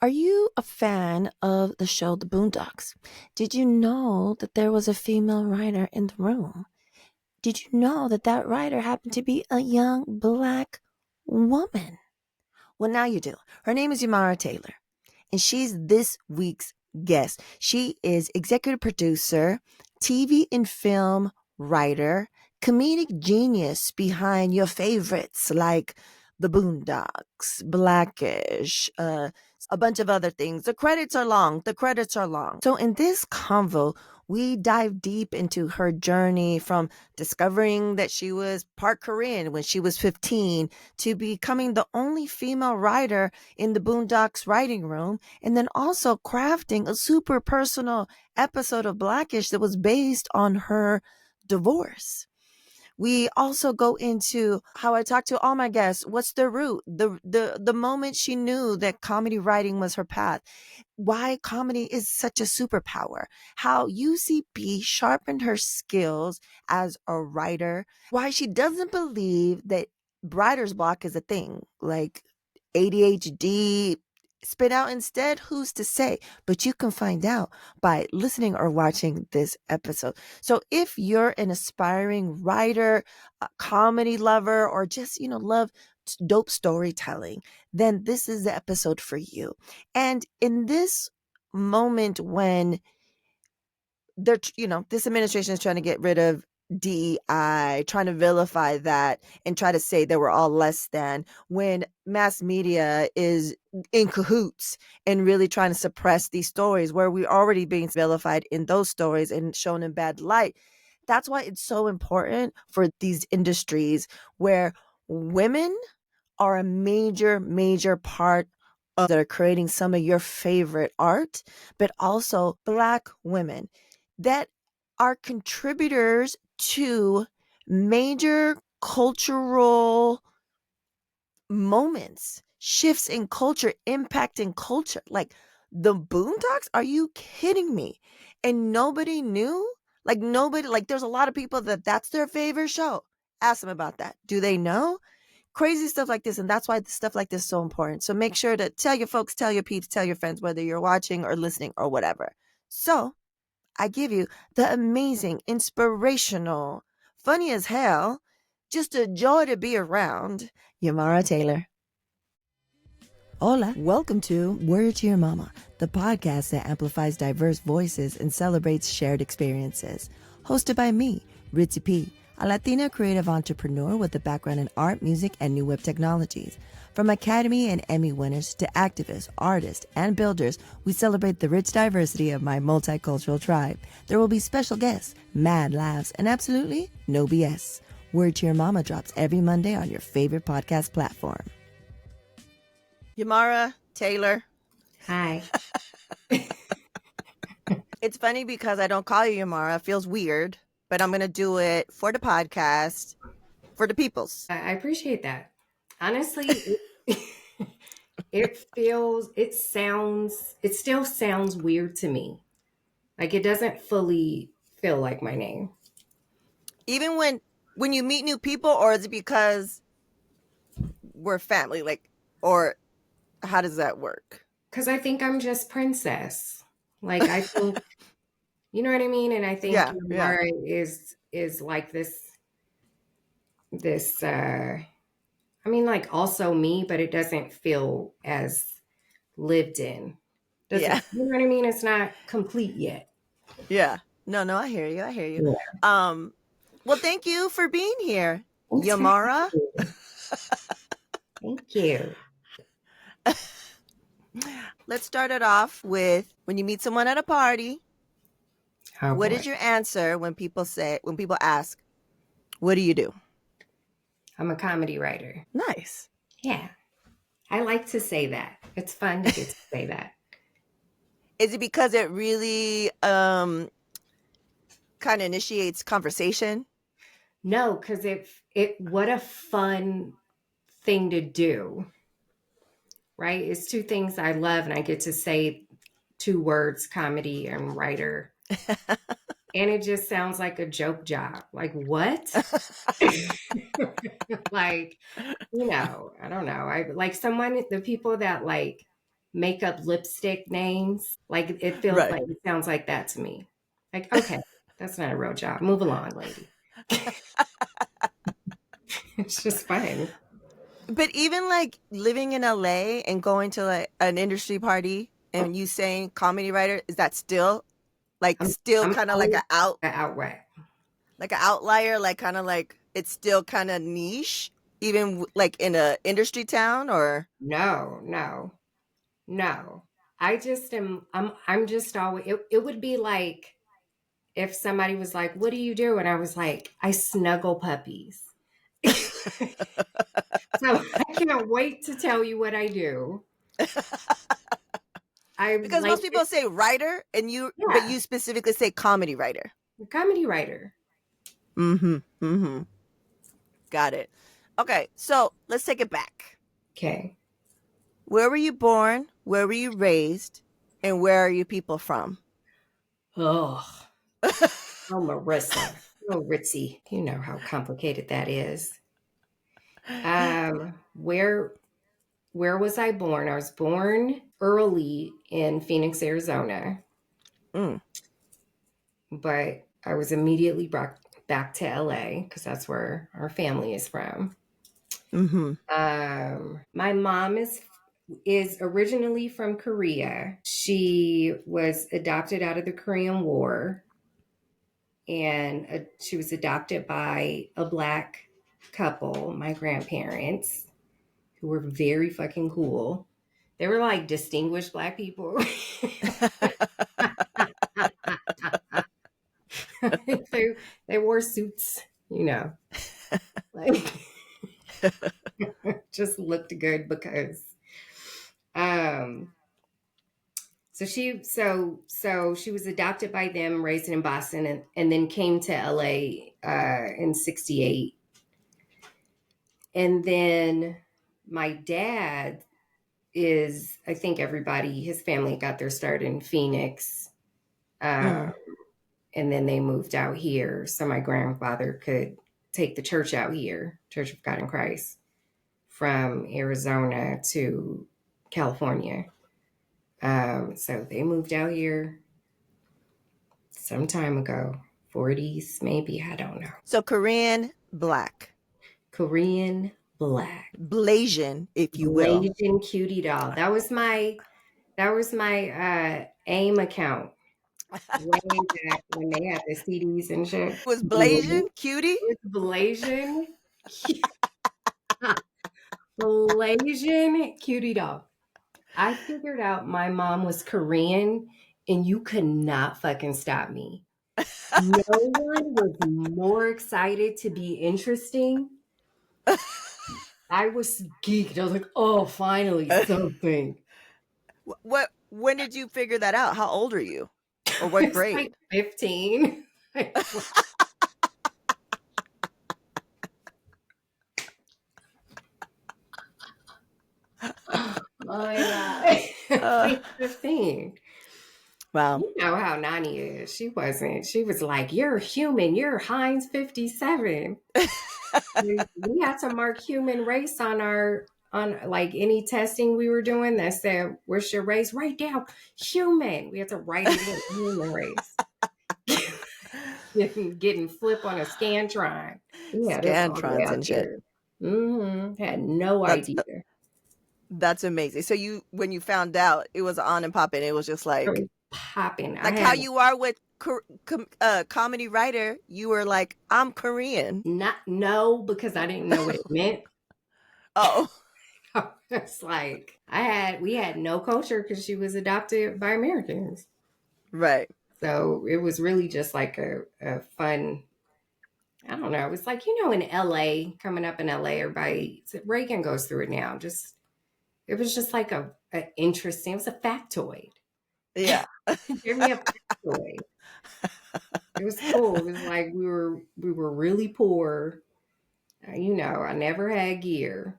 Are you a fan of the show The Boondocks? Did you know that there was a female writer in the room? Did you know that that writer happened to be a young black woman? Well, now you do. Her name is Yamara Taylor, and she's this week's guest. She is executive producer, TV and film writer, comedic genius behind your favorites like The Boondocks, Blackish, a bunch of other things. The credits are long. So in this convo, we dive deep into her journey from discovering that she was part Korean when she was 15 to becoming the only female writer in the Boondocks writing room, and then also crafting a super personal episode of Blackish that was based on her divorce. We also go into how I talk to all my guests. What's the root? The moment she knew that comedy writing was her path. Why comedy is such a superpower. How UCB sharpened her skills as a writer. Why she doesn't believe that writer's block is a thing. Like ADHD, spit out instead, who's to say? But you can find out by listening or watching this episode. So if you're an aspiring writer, a comedy lover, or just, love dope storytelling, then this is the episode for you. And in this moment when they're, this administration is trying to get rid of DEI, trying to vilify that and try to say that we're all less than, when mass media is in cahoots and really trying to suppress these stories where we're already being vilified in those stories and shown in bad light. That's why it's so important for these industries where women are a major, major part of that are creating some of your favorite art, but also Black women that are contributors to major cultural moments, shifts in culture, impacting culture. Like the Boondocks, are you kidding me? And nobody knew? There's a lot of people that's their favorite show. Ask them about that. Do they know? Crazy stuff like this. And that's why stuff like this is so important. So make sure to tell your folks, tell your peeps, tell your friends, whether you're watching or listening or whatever. So I give you the amazing, inspirational, funny as hell, just a joy to be around, Yamara Taylor. Hola, welcome to Word to Your Mama, the podcast that amplifies diverse voices and celebrates shared experiences. Hosted by me, Ritzy P., a Latina creative entrepreneur with a background in art, music, and new web technologies. From Academy and Emmy winners to activists, artists, and builders, we celebrate the rich diversity of my multicultural tribe. There will be special guests, mad laughs, and absolutely no BS. Word to Your Mama drops every Monday on your favorite podcast platform. Yamara Taylor. Hi. It's funny because I don't call you Yamara. It feels weird, but I'm going to do it for the podcast, for the peoples. I appreciate that. Honestly, it still sounds weird to me. Like it doesn't fully feel like my name. Even when you meet new people, or is it because we're family? Or how does that work? Because I think I'm just princess. Like I think, you know what I mean? And I think Yamara is like this like also me, but it doesn't feel as lived in. You know what I mean? It's not complete yet. Yeah. No, I hear you. Yeah. Well, thank you for being here, Yamara. Thank you. Let's start it off with when you meet someone at a party. What is your answer when people ask, what do you do? I'm a comedy writer. Nice. Yeah. I like to say that. It's fun to get to say that. Is it because it really kind of initiates conversation? No, because what a fun thing to do. Right? It's two things I love, and I get to say two words, comedy and writer. And it just sounds like a joke job. Like, what? Like, I don't know. The people that like makeup lipstick names. Like it feels Right. like it sounds like that to me. Like, okay, that's not a real job. Move along, lady. It's just fun. But even like living in LA and going to like an industry party and you saying comedy writer, is that still like still I'm kind of like always a out outright. like an outlier, like kind of like it's still kind of niche, even like in a industry town or No, no, no. I just am. I'm just always. It would be like if somebody was like, "What do you do?" and I was like, "I snuggle puppies." So I can't wait to tell you what I do. I because like most people say writer and but yeah, you specifically say comedy writer. a comedy writer. Mm-hmm. Mm-hmm. Got it. Okay, so let's take it back. Okay. Where were you born? Where were you raised? And where are you people from? Oh, oh, Marissa. Oh, Ritzy. You know how complicated that is. Um, where where was I born? I was born early in Phoenix, Arizona, Mm, but I was immediately brought back to LA because that's where our family is from. mm-hmm. My mom is originally from Korea. She was adopted out of the Korean War, and she was adopted by a black couple, my grandparents, who were very fucking cool. They were like distinguished black people. they they wore suits, you know, like just looked good because um so she was adopted by them, raised in Boston, and then came to LA in 68. And then my dad is, I think everybody, his family got their start in Phoenix. Uh, Mm, and then they moved out here so my grandfather could take the church out here, Church of God in Christ, from Arizona to California. So they moved out here some time ago, 40s maybe, I don't know. so Korean black, Korean black, Blasian, if you will. Blasian cutie doll. That was my AIM account way back when they had the CDs and shit. Was Mhm. Blasian cutie? It was Blasian, Blasian cutie doll. I figured out my mom was Korean, and you could not fucking stop me. No one was more excited to be interesting. I was geeked. I was like, oh, finally something. What? When did you figure that out? How old are you, or I what was like grade? 15. Oh my God. Uh, Like 15. wow. You know how Nani is. She wasn't. She was like, you're human. You're Heinz 57. We had to mark human race on on like any testing we were doing that said, what's your race? Write down human. We had to write it in human race. Getting flip on a Scantron. Yeah, that's all the way Scantrons out and shit. here. Had no That's idea. that's amazing. So you, when you found out it was on and popping, it was just It was like popping. I like how had you are with comedy writer. You were like, I'm Korean. not no because I didn't know what it meant. Oh, It's like we had no culture because she was adopted by Americans. right. So it was really just like a fun, I don't know. It was like, in LA, coming up in LA, everybody, Reagan goes through it now. It was just like a interesting, it was a factoid. Yeah. Give me a factoid. It was cool. It was like we were really poor. I never had gear.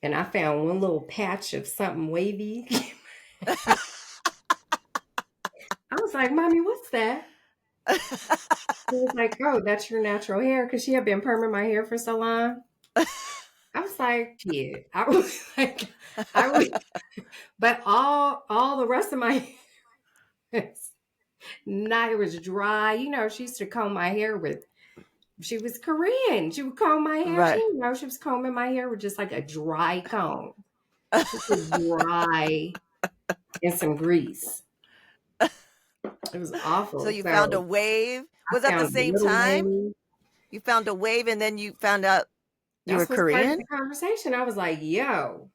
And I found one little patch of something wavy. I was like, Mommy, what's that? She was like, oh, that's your natural hair because she had been perming my hair for so long. I was like, shit. I was like, I was, but all the rest of my night was dry. You know, she used to comb my hair with. She was Korean. She would comb my hair. She Right. didn't know she was combing my hair with just like a dry comb, just a dry and some grease. It was So awful. you found a So wave. Was I that the found a same little time? lady. You found a wave and then you found out you were That's what started Korean? the conversation. I was like, yo,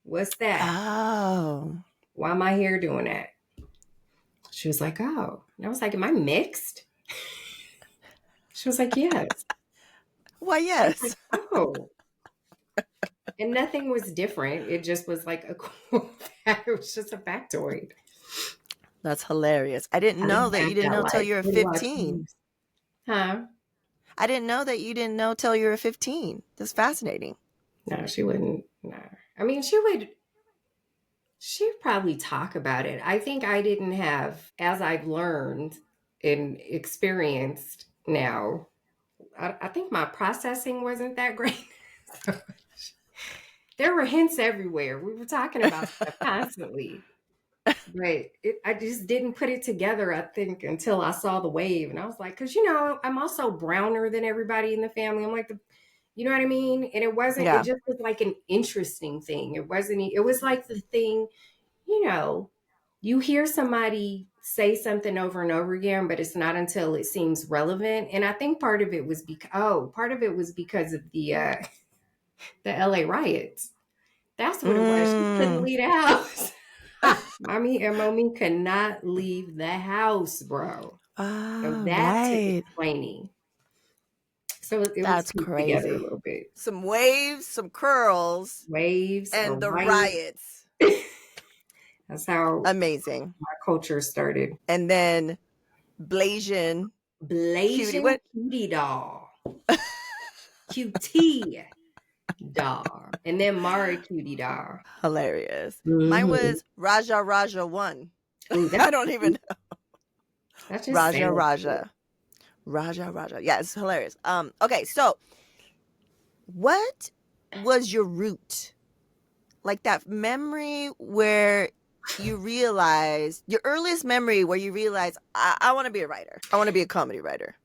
what's that? Oh. Why my hair doing that? She was like, oh. And I was like, am I mixed? She was like, yes. Why, I was like, yes. oh. And nothing was different. It just was like a cool fact. It was just a factoid. That's hilarious. I didn't I know didn't that have you didn't that know till like, you were what do you watch 15. news? Huh? I didn't know that you didn't know till you were 15. That's fascinating. No, she wouldn't. No. I mean, she'd probably talk about it. I think I didn't have, as I've learned and experienced now, I think my processing wasn't that great. So, there were hints everywhere. We were talking about stuff constantly. But I just didn't put it together, I think, until I saw the wave. And I was like, because, you know, I'm also browner than everybody in the family. I'm like, you know what I mean? And it Yeah. just was like an interesting thing. It was like the thing, you know, you hear somebody say something over and over again, but it's not until it seems relevant. And I think part of it was because of the LA riots. That's what it was. She couldn't Mm. leave the house. Mommy and mommy could not leave the house, bro. So Ah, that took right. explaining. So it was That's pieced together a crazy. little bit. Some waves, some curls, Waves or and the riots. riots. That's how Amazing. my culture started. And then Blasian cutie. Blasian What? cutie doll. QT doll. And then Mara cutie doll. Hilarious. Mine Mm-hmm. was Raja Raja 1. Ooh, I don't even know. that just Raja sounds cool. Raja. Raja Raja. Yeah, it's hilarious. Okay, so what was your root? Like that memory where you realize your earliest memory where you realize I want to be a writer. I want to be a comedy writer.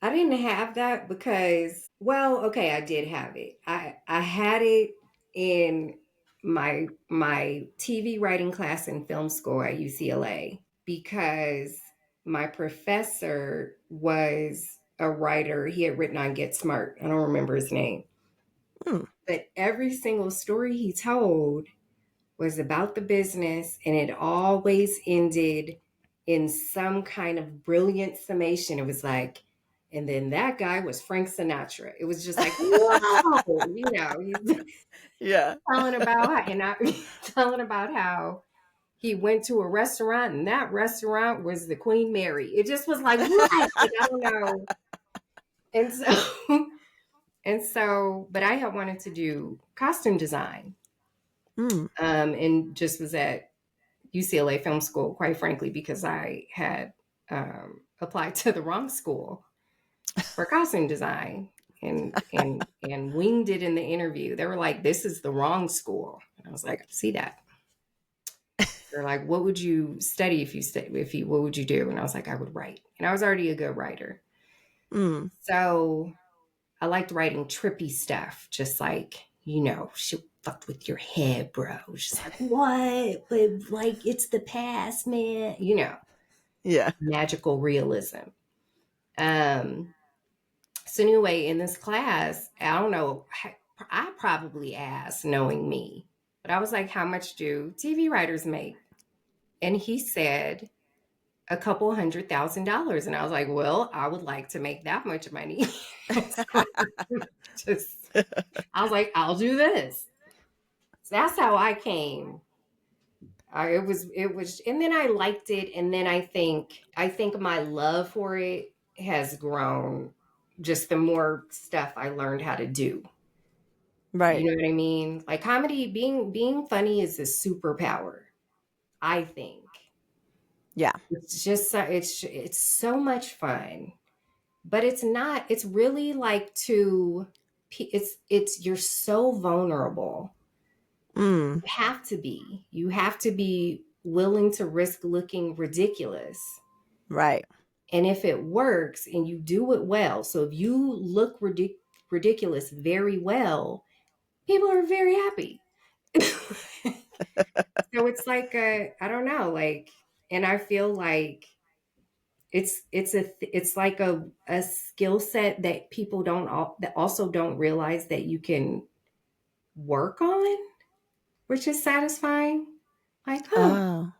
I didn't have that because, well, okay, I did have it. I had it in my TV writing class in film school at UCLA because my professor was a writer. He had written on Get Smart. I don't remember his name. Hmm. But every single story he told was about the business, and it always ended in some kind of brilliant summation. It was like, and then that guy was Frank Sinatra. It was just like, whoa, you know, he's Yeah. telling about how, and I telling about how he went to a restaurant, and that restaurant was the Queen Mary. It just was like, what? Like, I don't know. And so, but I had wanted to do costume design, Mm. and just was at UCLA Film School, quite frankly, because I had applied to the wrong school for costume design and winged it in the interview. They were like, "This is the wrong school," and I was like, "See that?" They're like, "What would you study if you what would you do?" And I was like, "I would write," and I was already a good writer, Mm. so I liked writing trippy stuff, just like, you know, she fucked with your head, bro. She's like, what? But like, it's the past, man. You know, Yeah. magical realism. Um, so anyway, in this class, I don't know, I probably asked, knowing me, but I was like, how much do TV writers make? And he said a couple $100,000. And I was like, well, I would like to make that much money. So just, I was like, I'll do this. So that's how I came. It was, and then I liked it. And then I think my love for it has grown just the more stuff I learned how to do. Right. You know what I mean? Like comedy, being funny is a superpower, I think. Yeah. It's just it's so much fun. But it's not, it's really like to it's you're so vulnerable. Mm, You have to be willing to risk looking ridiculous. right. And if it works and you do it well, so if you look ridiculous very well, people are very happy. So it's like I don't know, like, and I feel like it's like a skill set that people that also don't realize that you can work on, which is satisfying. Like, oh, Oh.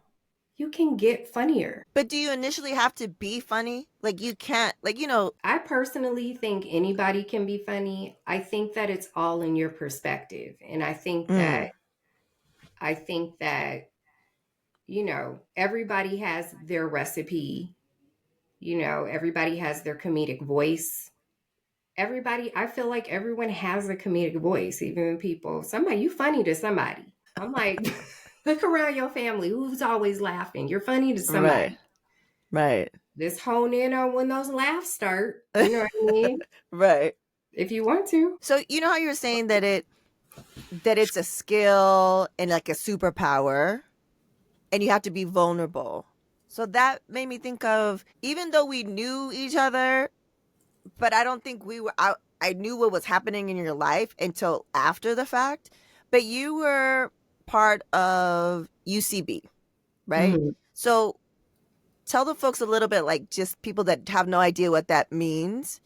you can get funnier. But do you initially have to be funny? Like you can't, like, you know. I personally think anybody can be funny. I think that it's all in your perspective. And Mm, I think that, everybody has their recipe, everybody has their comedic voice. I feel like everyone has a comedic voice, even people, somebody, you funny to somebody. I'm like, look around your family. Who's always laughing? You're funny to right. somebody. Right. Just hone in on when those laughs start. You know what I mean? Right. If you want to. So you know how you were saying that it's a skill and like a superpower and you have to be vulnerable. So that made me think of, even though we knew each other, but I don't think I knew what was happening in your life until after the fact. But you were part of UCB, right? Mhm. So tell the folks a little bit, like just people that have no idea what that means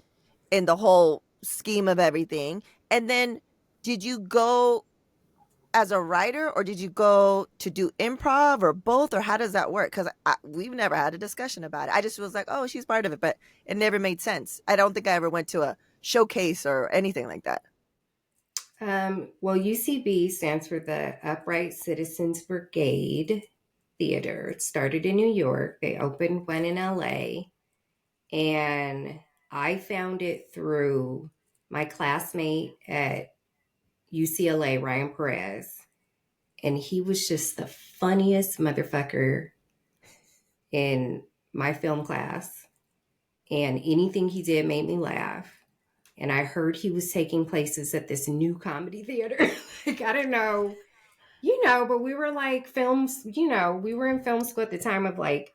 in the whole scheme of everything. And then did you go as a writer or did you go to do improv or both, or how does that work? Because we've never had a discussion about it. I just was like, oh, she's part of it, but it never made sense. I don't think I ever went to a showcase or anything like that. Well, UCB stands for the Upright Citizens Brigade Theater. It started in New York. They opened one in LA. And I found it through my classmate at UCLA, Ryan Perez. And he was just the funniest motherfucker in my film class. And anything he did made me laugh. And I heard he was taking places at this new comedy theater. Like, I don't know, but we were like we were in film school at the time of like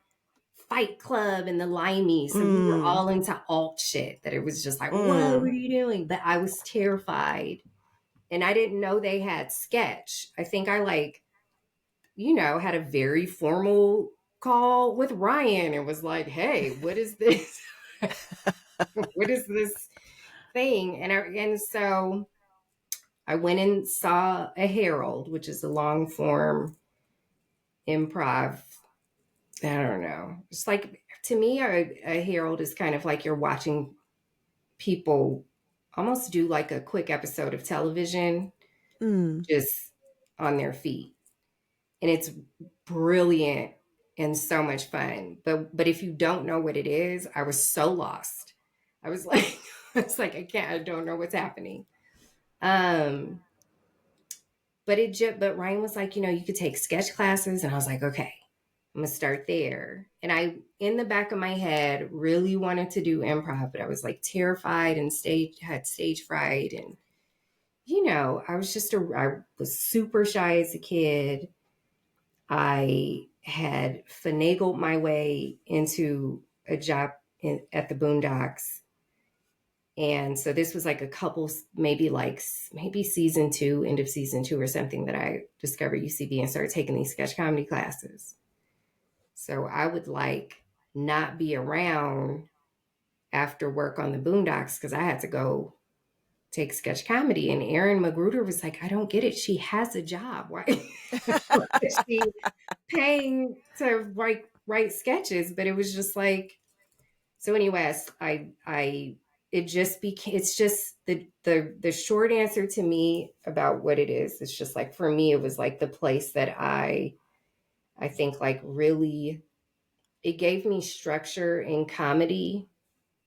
Fight Club and the Limeys. So we were Mm, all into alt shit that it was just like, what were mm. you doing? But I was terrified. And I didn't know they had sketch. I think I like, had a very formal call with Ryan and was like, hey, what is this? What is this thing? And so I went and saw a Herald, which is a long form improv. I don't know. It's like, to me, a Herald is kind of like you're watching people almost do like a quick episode of television Mm. just on their feet. And it's brilliant and so much fun. But if you don't know what it is, I was so lost. I was like, it's like I don't know what's happening. Um, but Ryan was like, you could take sketch classes, and I was like, okay, I'm gonna start there. And I, in the back of my head, really wanted to do improv, but I was like terrified and had stage fright, and I was super shy as a kid. I had finagled my way into a job at the Boondocks. And so this was like a couple, maybe season two, end of season two or something, that I discovered UCB and started taking these sketch comedy classes. So I would like not be around after work on the Boondocks because I had to go take sketch comedy. And Erin Magruder was like, I don't get it. She has a job. Why is she paying to write sketches? But it was just like, so anyways, it just became, it's just the short answer to me about what it is. It's just like, for me, it was like the place that I think like really, it gave me structure in comedy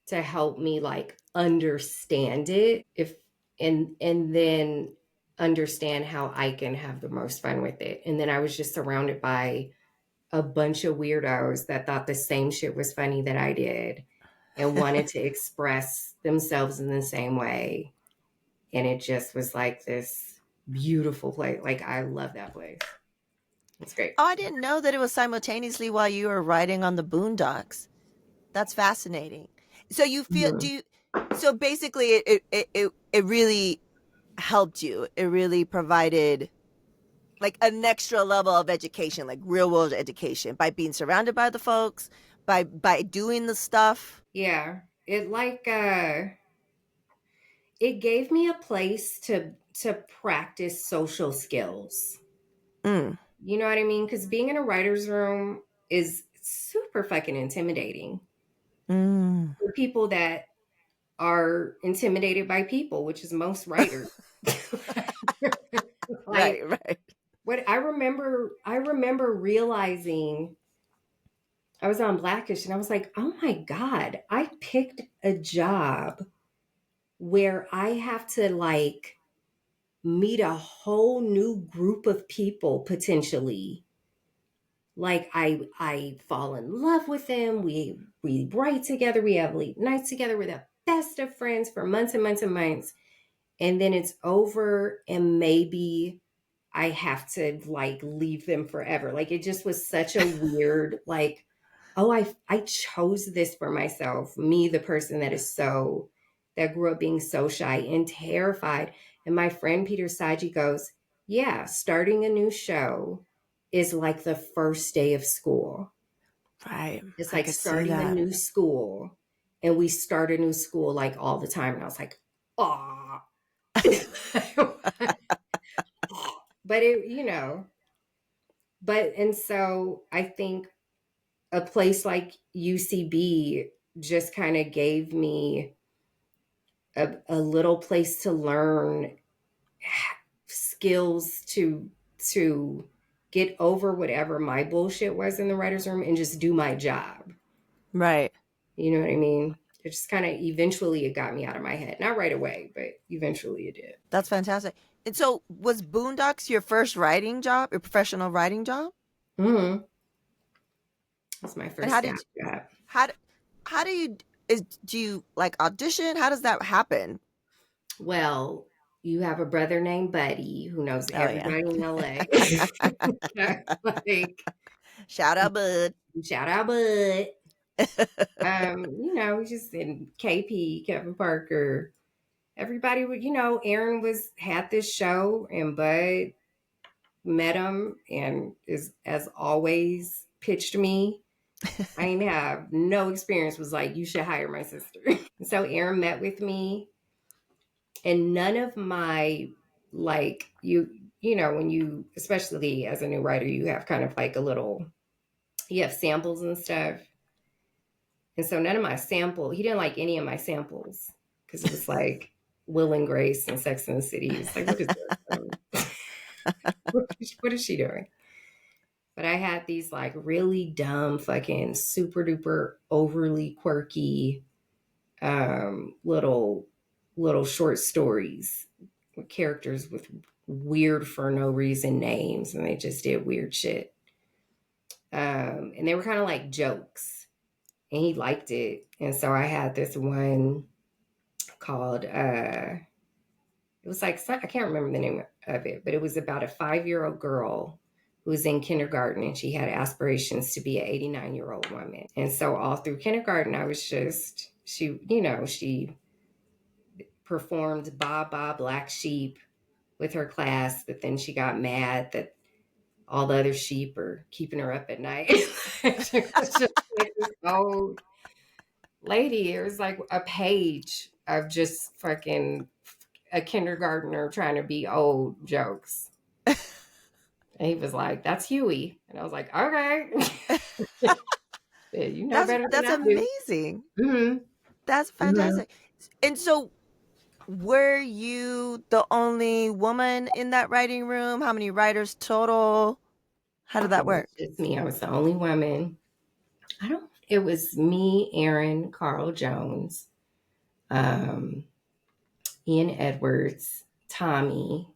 to help me like understand it, if and then understand how I can have the most fun with it. And then I was just surrounded by a bunch of weirdos that thought the same shit was funny that I did and wanted to express themselves in the same way. and it just was like this beautiful place. Like, I love that place. It's great. Oh, I didn't know that it was simultaneously while you were writing on the Boondocks. That's fascinating. So you feel Mhm. do you so basically it really helped you. It really provided like an extra level of education, like real world education by being surrounded by the folks, by doing the stuff. Yeah. It gave me a place to practice social skills. Mm, You know what I mean? Because being in a writer's room is super fucking intimidating mm. for people that are intimidated by people, which is most writers. Right, Like, right. what I remember realizing I was on Blackish and I was like, oh my God, I picked a job where I have to like meet a whole new group of people potentially. Like, I fall in love with them. We write together, we have late nights together, we're the best of friends for months and months and months. And then it's over, and maybe I have to like leave them forever. Like, it just was such a weird, like, oh, I chose this for myself. Me, the person that grew up being so shy and terrified. And my friend Peter Saji goes, yeah, starting a new show is like the first day of school. Right. It's I like could see starting a that. new school. And we start a new school like all the time. And I was like, oh. But and so I think a place like UCB just kind of gave me a little place to learn skills to get over whatever my bullshit was in the writer's room and just do my job. Right. You know what I mean? It just kind of eventually it got me out of my head. Not right away, but eventually it did. That's fantastic. And so was Boondocks your first writing job, your professional writing job? Mm-hmm. That's my And first staff job. how do, how do you do you like audition? How does that happen? Well, you have a brother named Buddy who knows Oh yeah. everybody in LA. Like, Shout out Bud. shout out Bud. He's just in KP, Kevin Parker. Everybody would, Aaron had this show and Bud met him and is as always pitched me. I ain't have no experience, was like, you should hire my sister. And so Aaron met with me, and none of my, like, when you, especially as a new writer, you have kind of like you have samples and stuff. And so none of my he didn't like any of my samples because it was like Will and Grace and Sex and the City. It's like, what is this? What is she doing? But I had these like really dumb, fucking super duper overly quirky little short stories with characters with weird for no reason names, and they just did weird shit. And they were kind of like jokes, and he liked it. And so I had this one called it was like, I can't remember the name of it, but it was about a 5-year-old girl who was in kindergarten, and she had aspirations to be an 89-year-old woman. And so all through kindergarten, I was just, she performed Ba Ba Black Sheep with her class, but then she got mad that all the other sheep are keeping her up at night. She was just like this old lady. It was like a page of just fucking a kindergartner trying to be old jokes. And he was like, that's Huey. And I was like, okay. Yeah, you know better than That's I do. amazing. Mm-hmm. That's Mm-hmm. fantastic. And so were you the only woman in that writing room? How many writers total? How did that It was work? just me. I was the only woman. It was me, Aaron, Carl Jones, um, Ian Edwards, Tommy.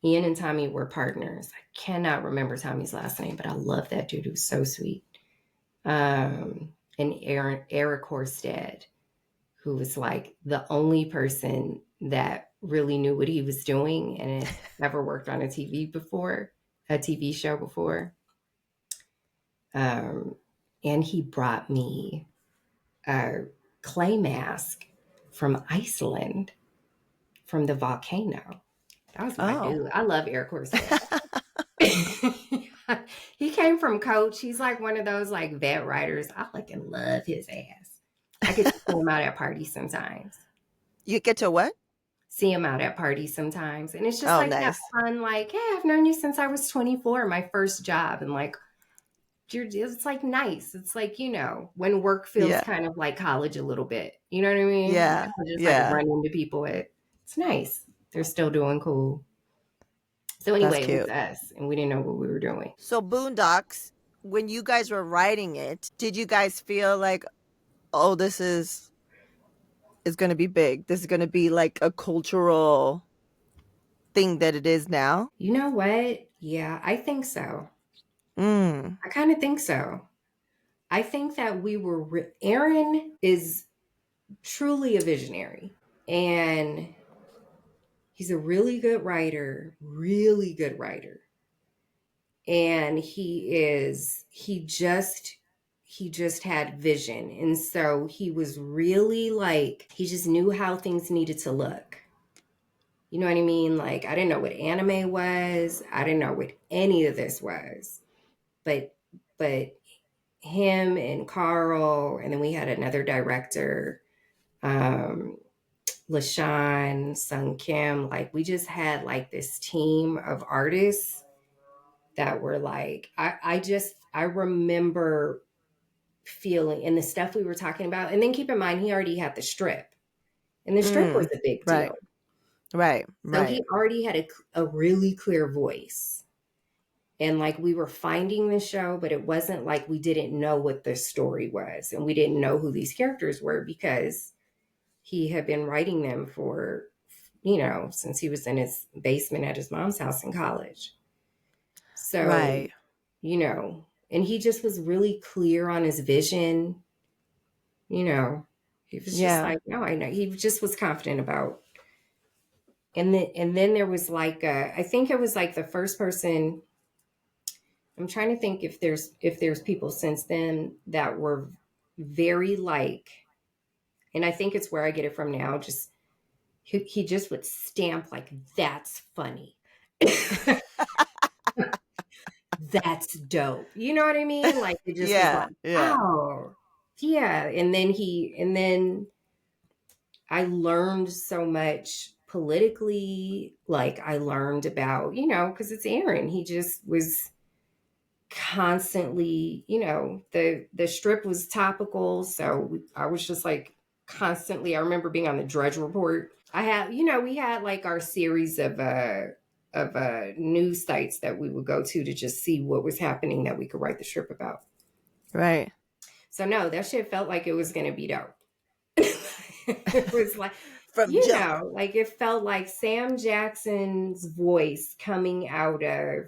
Ian and Tommy were partners. I cannot remember Tommy's last name, but I love that dude. He was so sweet. And Eric Horsted, who was like the only person that really knew what he was doing and had never worked on a TV show before. Um, and he brought me a clay mask from Iceland from the volcano. That was my Oh. dude. I love Eric Horsett. He came from Coach. He's like one of those like vet writers. I fucking love his ass. I get to see him out at parties sometimes. You get to what? See him out at parties sometimes. And it's just Oh, like that nice. fun, like, hey, I've known you since I was 24, my first job. And like, it's like nice. It's like, when work feels Yeah. kind of like college a little bit. You know what I mean? Like Yeah. I just like Yeah. run into people it's nice. They're still doing cool. So That's anyway, it was cute. us and we didn't know what we were doing. So Boondocks, when you guys were writing it, did you guys feel like, oh, this is going to be big. This is going to be like a cultural thing that it is now? You know what? Yeah, I think so. Mm. I kind of think so. I think that Aaron is truly a visionary and he's a really good writer. And he just had vision. And so he was really like, he just knew how things needed to look. You know what I mean? Like, I didn't know what anime was. I didn't know what any of this was. But, but him and Carl, and then we had another director, um, LaShawn, Sung Kim, like we just had like this team of artists that were like, I remember feeling and the stuff we were talking about. And then keep in mind, he already had the strip, and the strip was Mm. a big Right. deal. Right. So Right. he already had a really clear voice. And like we were finding the show, but it wasn't like we didn't know what the story was and we didn't know who these characters were because he had been writing them for, since he was in his basement at his mom's house in college. So, Right. and he just was really clear on his vision. He was just Yeah. like, no, I know. He just was confident about. And then there was like, I think it was like the first person. I'm trying to think if there's people since then that were very like, and I think it's where I get it from now. Just he just would stamp like that's funny. That's dope. You know what I mean? Like it just was Yeah. like, Yeah. oh, yeah. And then I learned so much politically. Like I learned about, because it's Aaron. He just was constantly, the strip was topical. So I was just like constantly, I remember being on the Drudge Report. We had like our series of news sites that we would go to just see what was happening that we could write the strip about. Right. So no, that shit felt like it was going to be dope. It was like, From jump. like it felt like Sam Jackson's voice coming out of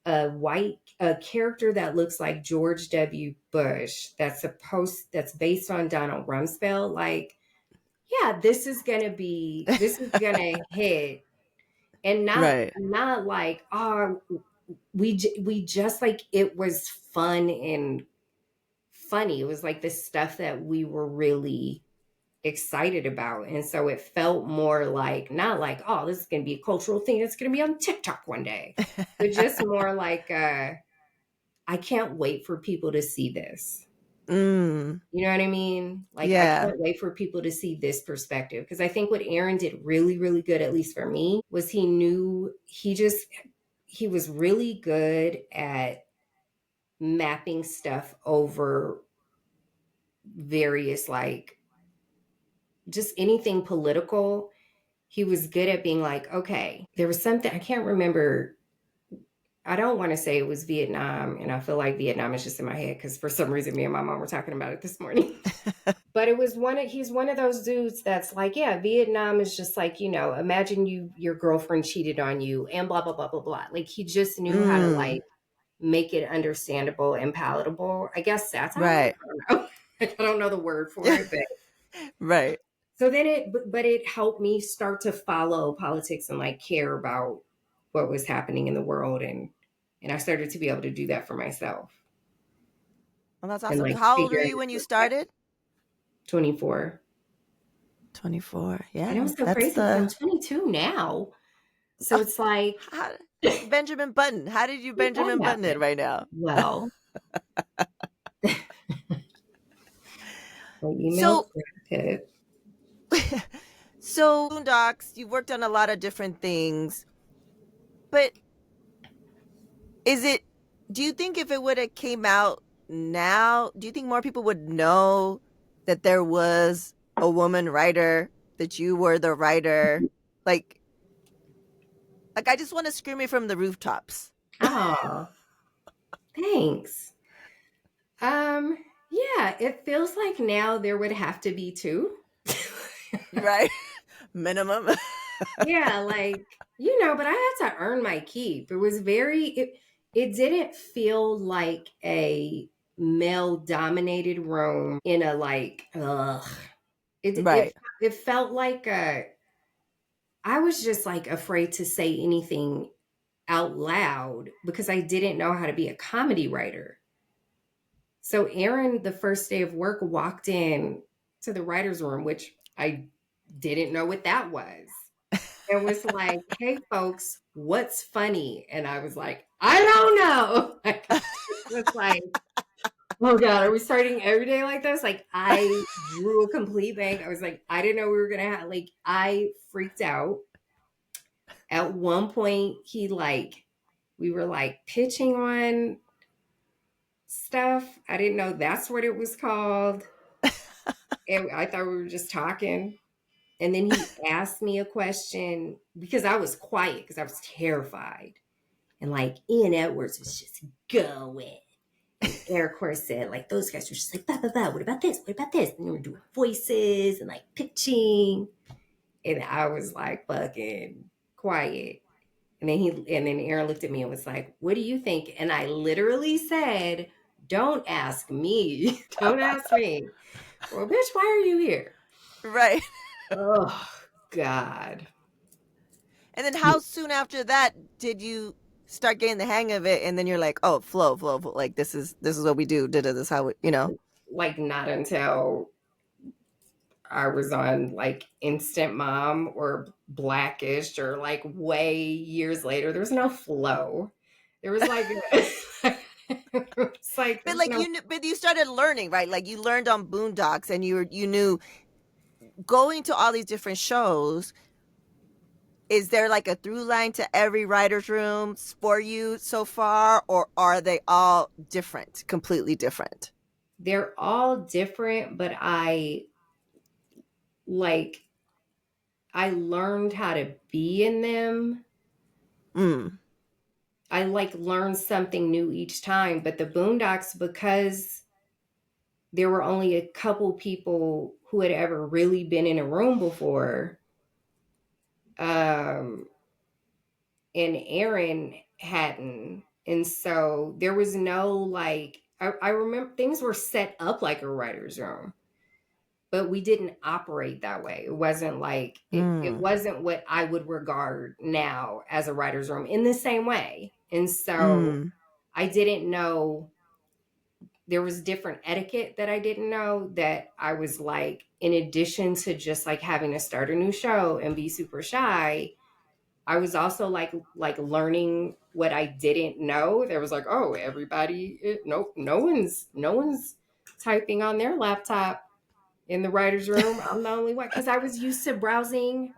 a character that looks like George W. Bush that's based on Donald Rumsfeld. Like, yeah, this is gonna hit, and not Right. not like we just like it was fun and funny. It was like the stuff that we were really excited about. And so it felt more like, not like, oh, this is going to be a cultural thing that's going to be on TikTok one day, but just more like, I can't wait for people to see this. Mm. You know what I mean? Like, I Yeah. can't wait for people to see this perspective. Because I think what Aaron did really, really good, at least for me, was he was really good at mapping stuff over various, like, just anything political. He was good at being like, okay, there was something, I can't remember. I don't want to say it was Vietnam, and I feel like Vietnam is just in my head because for some reason me and my mom were talking about it this morning. But he's one of those dudes that's like, yeah, Vietnam is just like, imagine your girlfriend cheated on you and blah, blah, blah, blah, blah. Like he just knew how to Mm. like make it understandable and palatable. I guess satire. Right. I don't know. I don't know the word for it, but Right. So then but it helped me start to follow politics and like care about what was happening in the world, and I started to be able to do that for myself Well, that's and awesome. like How old were figure you when you out started? 24. 24. I know Yeah, it's so that's crazy because I'm the 22 now. So it's like how, Benjamin Button. How did you that Benjamin Button it happened. right now? Well, my email's So, granted. so Boondocks, you worked on a lot of different things, but is it? Do you think if it would have came out now, do you think more people would know that there was a woman writer, that you were the writer? Like, like I just want to scream it from the rooftops, Oh, thanks. Um, yeah, it feels like now there would have to be two. right? Minimum. Yeah, like, but I had to earn my keep. It didn't feel like a male dominated room in a like, ugh. It it Right. it felt like I was just like afraid to say anything out loud because I didn't know how to be a comedy writer. So Aaron, the first day of work, walked in to the writer's room, which I didn't know what that was. It was like, hey folks, what's funny? And I was like, I don't know. Like, I was like, oh God, are we starting every day like this? Like I drew a complete blank. I was like, I didn't know we were gonna have like I freaked out. At one point, we were like pitching on stuff. I didn't know that's what it was called. And I thought we were just talking. And then he asked me a question because I was quiet because I was terrified. And like Ian Edwards was just going. And Eric, of course, said, like, those guys were just like, blah, blah, blah. What about this? What about this? And they were doing voices and like pitching. And I was like, fucking quiet. And then Aaron looked at me and was like, what do you think? And I literally said, don't ask me. Don't ask me. Well, bitch, why are you here? Right. Oh, God. And then how soon after that did you start getting the hang of it? And then you're like, oh, flow. Like this is what we do. This is how we, Like, not until I was on like Instant Mom or Blackish or like way years later. There was no flow. There was like, it's like, But there's like no, but you started learning, right? Like you learned on Boondocks, and you knew going to all these different shows. Is there like a through line to every writer's room for you so far, or are they all different, completely different? they're all different, but like, I learned how to be in them. Mm, I like learned something new each time, but the Boondocks, because there were only a couple people who had ever really been in a room before, um, and Aaron hadn't. And so there was no like, I remember things were set up like a writer's room, but we didn't operate that way. It wasn't like, it mm, wasn't what I would regard now as a writer's room in the same way. And so mm, I didn't know there was different etiquette that I didn't know that I was like, in addition to just like having to start a new show and be super shy, I was also like learning what I didn't know. There was like, oh, nope, no one's typing on their laptop in the writer's room. I'm the only one because I was used to browsing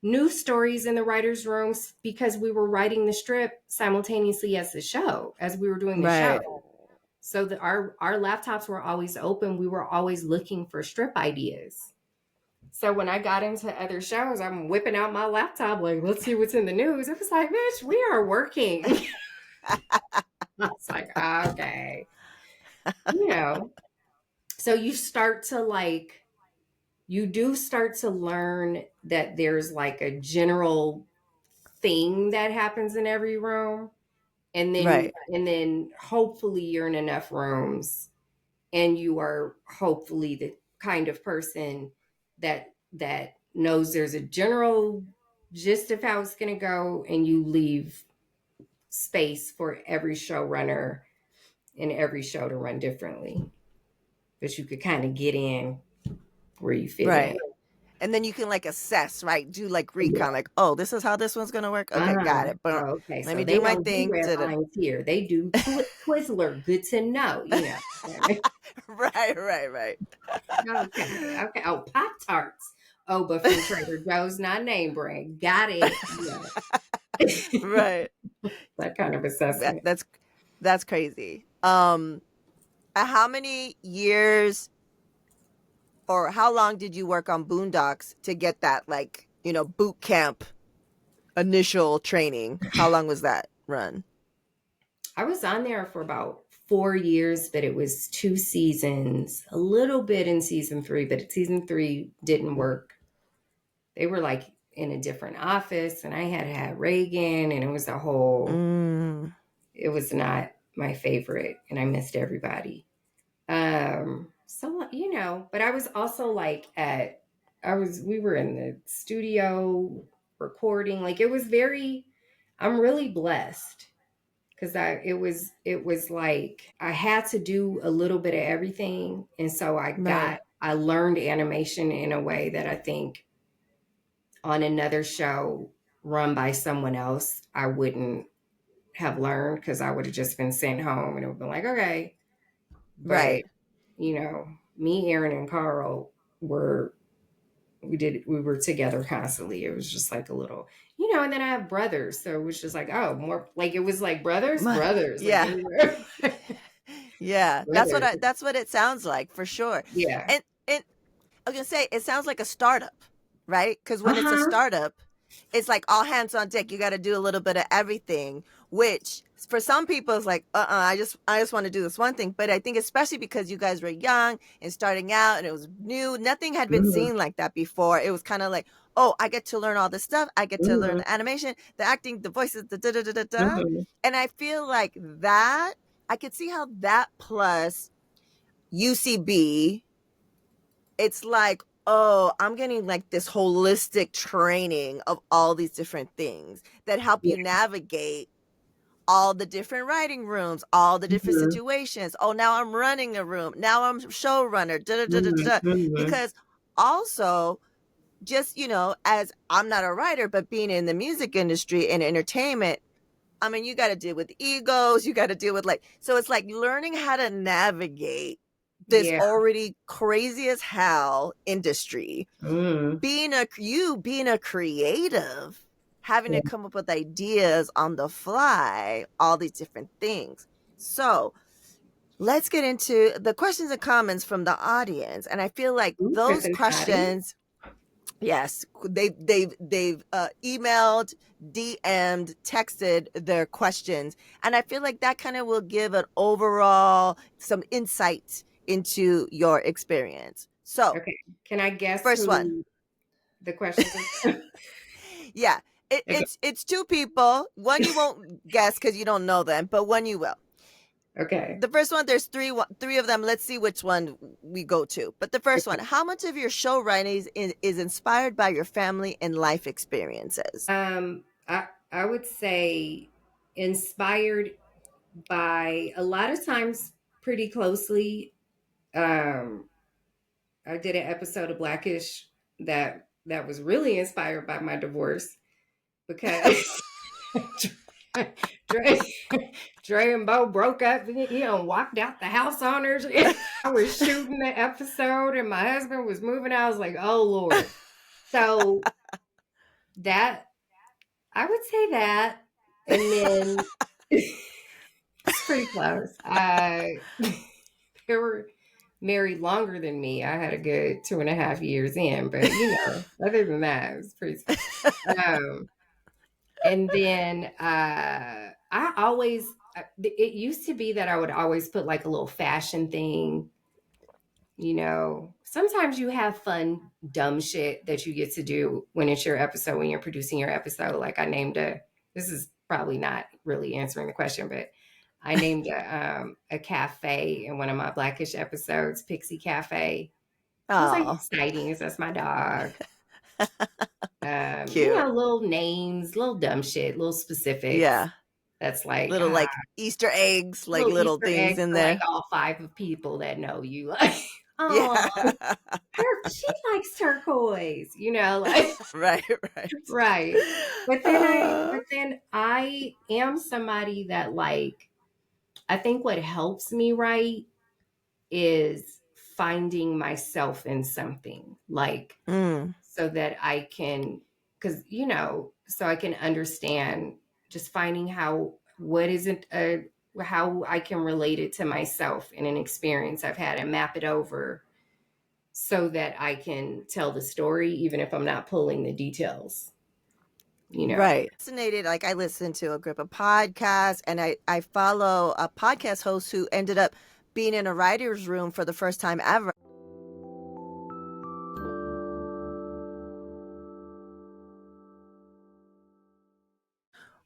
news stories in the writer's rooms because we were writing the strip simultaneously as we were doing the show. right. So our laptops were always open. We were always looking for strip ideas. So when I got into other shows, I'm whipping out my laptop like, let's see what's in the news. It was like, bitch, we are working. I was like, okay, you know. So you do start to learn that there's like a general thing that happens in every room, Right. and then hopefully you're in enough rooms and you are hopefully the kind of person that that knows there's a general gist of how it's going to go, and you leave space for every showrunner and every show to run differently. But you could kind of get in where you fit in. Right. And then you can like assess, right? Do like Yeah. recon, like, oh, this is how this one's gonna work. Okay, got it. But Oh, okay. let So me they do my don't do thing. red To the... lines here. They do Twizzler. Good to know. Right, right, right. Okay. Okay. Oh, Pop Tarts. Oh, but from Trader Joe's, not name brand. Got it. Yeah. Right. That kind of assessment. That's crazy. How many years or how long did you work on Boondocks to get that, like, boot camp initial training? How long was that run? I was on there for about 4 years, but it was 2 seasons, a little bit in season 3, but season 3 didn't work. They were like in a different office, and I had Reagan, and it was a whole, Mm, it was not my favorite, and I missed everybody. So, but I was also like we were in the studio recording. Like it was I'm really blessed because it was like I had to do a little bit of everything, and so right, I learned animation in a way that I think on another show run by someone else I wouldn't have learned, because I would have just been sent home and it would be like, okay. But right. me, Aaron, and Carl we were together constantly. It was just like a little, and then I have brothers, so it was just like, oh, more like it was like brothers, like Yeah. anywhere. Yeah. Brothers. That's what it sounds like for sure. Yeah. And I was gonna say it sounds like a startup, right? Because when it's a Uh-huh. startup, it's like all hands on deck. You got to do a little bit of everything, which for some people is like, I just want to do this one thing. But I think especially because you guys were young and starting out, and it was new, nothing had been Mhm. seen like that before. It was kind of like, oh, I get to learn all this stuff. I get to learn Mhm. the animation, the acting, the voices, the da da da da da. Mhm. And I feel like that I could see how that plus UCB, it's like, oh, I'm getting like this holistic training of all these different things that help Yeah. you navigate all the different writing rooms, all the different Mhm. situations. Oh, now I'm running a room. Now I'm showrunner. Da, da, da, da, Mhm. da. Mhm. Because also, just, as I'm not a writer, but being in the music industry and entertainment, I mean, you got to deal with egos. You got to deal with so it's like learning how to navigate this Yeah. already crazy as hell industry, Mhm. being a creative, having Yeah. to come up with ideas on the fly, all these different things. So let's get into the questions and comments from the audience. And I feel like Ooh, those Cincinnati. questions, yes, they've emailed, DM'd, texted their questions, and I feel like that kind of will give an overall some insight into your experience. So, Okay. Can I guess first one, who the questions are? yeah, Okay. it's two people. One you won't guess because you don't know them, but one you will. Okay. The first one, there's three of them. Let's see which one we go to. But the first one, Okay. how much of your show writing is inspired by your family and life experiences? I would say inspired by a lot of times pretty closely. Um, I did an episode of Blackish that was really inspired by my divorce, because Dre, Dre and Bo broke up. Walked out the house owners. I was shooting the episode, and my husband was moving. I was like, "Oh Lord!" So that I would say that, and then it's pretty close. They were married longer than me. I had a good 2.5 years in, but other than that, it was pretty. Um, and then I always, it used to be that I would always put like a little fashion thing. Sometimes you have fun, dumb shit that you get to do when it's your episode, when you're producing your episode. Like this is probably not really answering the question, but I named a cafe in one of my Blackish episodes, Pixie Cafe. I was like, Oh, sightings, that's my dog. cute. Little names, little dumb shit, little specifics. Yeah. That's like, Little like Easter eggs, like little little Easter things eggs in for like there. all 5 of people that know you. Like, Yeah. oh, she likes turquoise, like Right, right. right. Uh, But then I am somebody that like I think what helps me write is finding myself in something, like mm, so that I can, because so I can understand, just finding what isn't how I can relate it to myself in an experience I've had and map it over so that I can tell the story, even if I'm not pulling the details. right. Fascinated. Like I listen to a group of podcasts and I follow a podcast host who ended up being in a writer's room for the first time ever.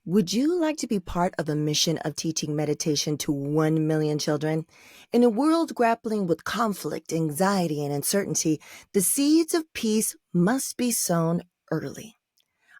Would you like to be part of a mission of teaching meditation to 1 million children? In a world grappling with conflict, anxiety, and uncertainty, the seeds of peace must be sown early.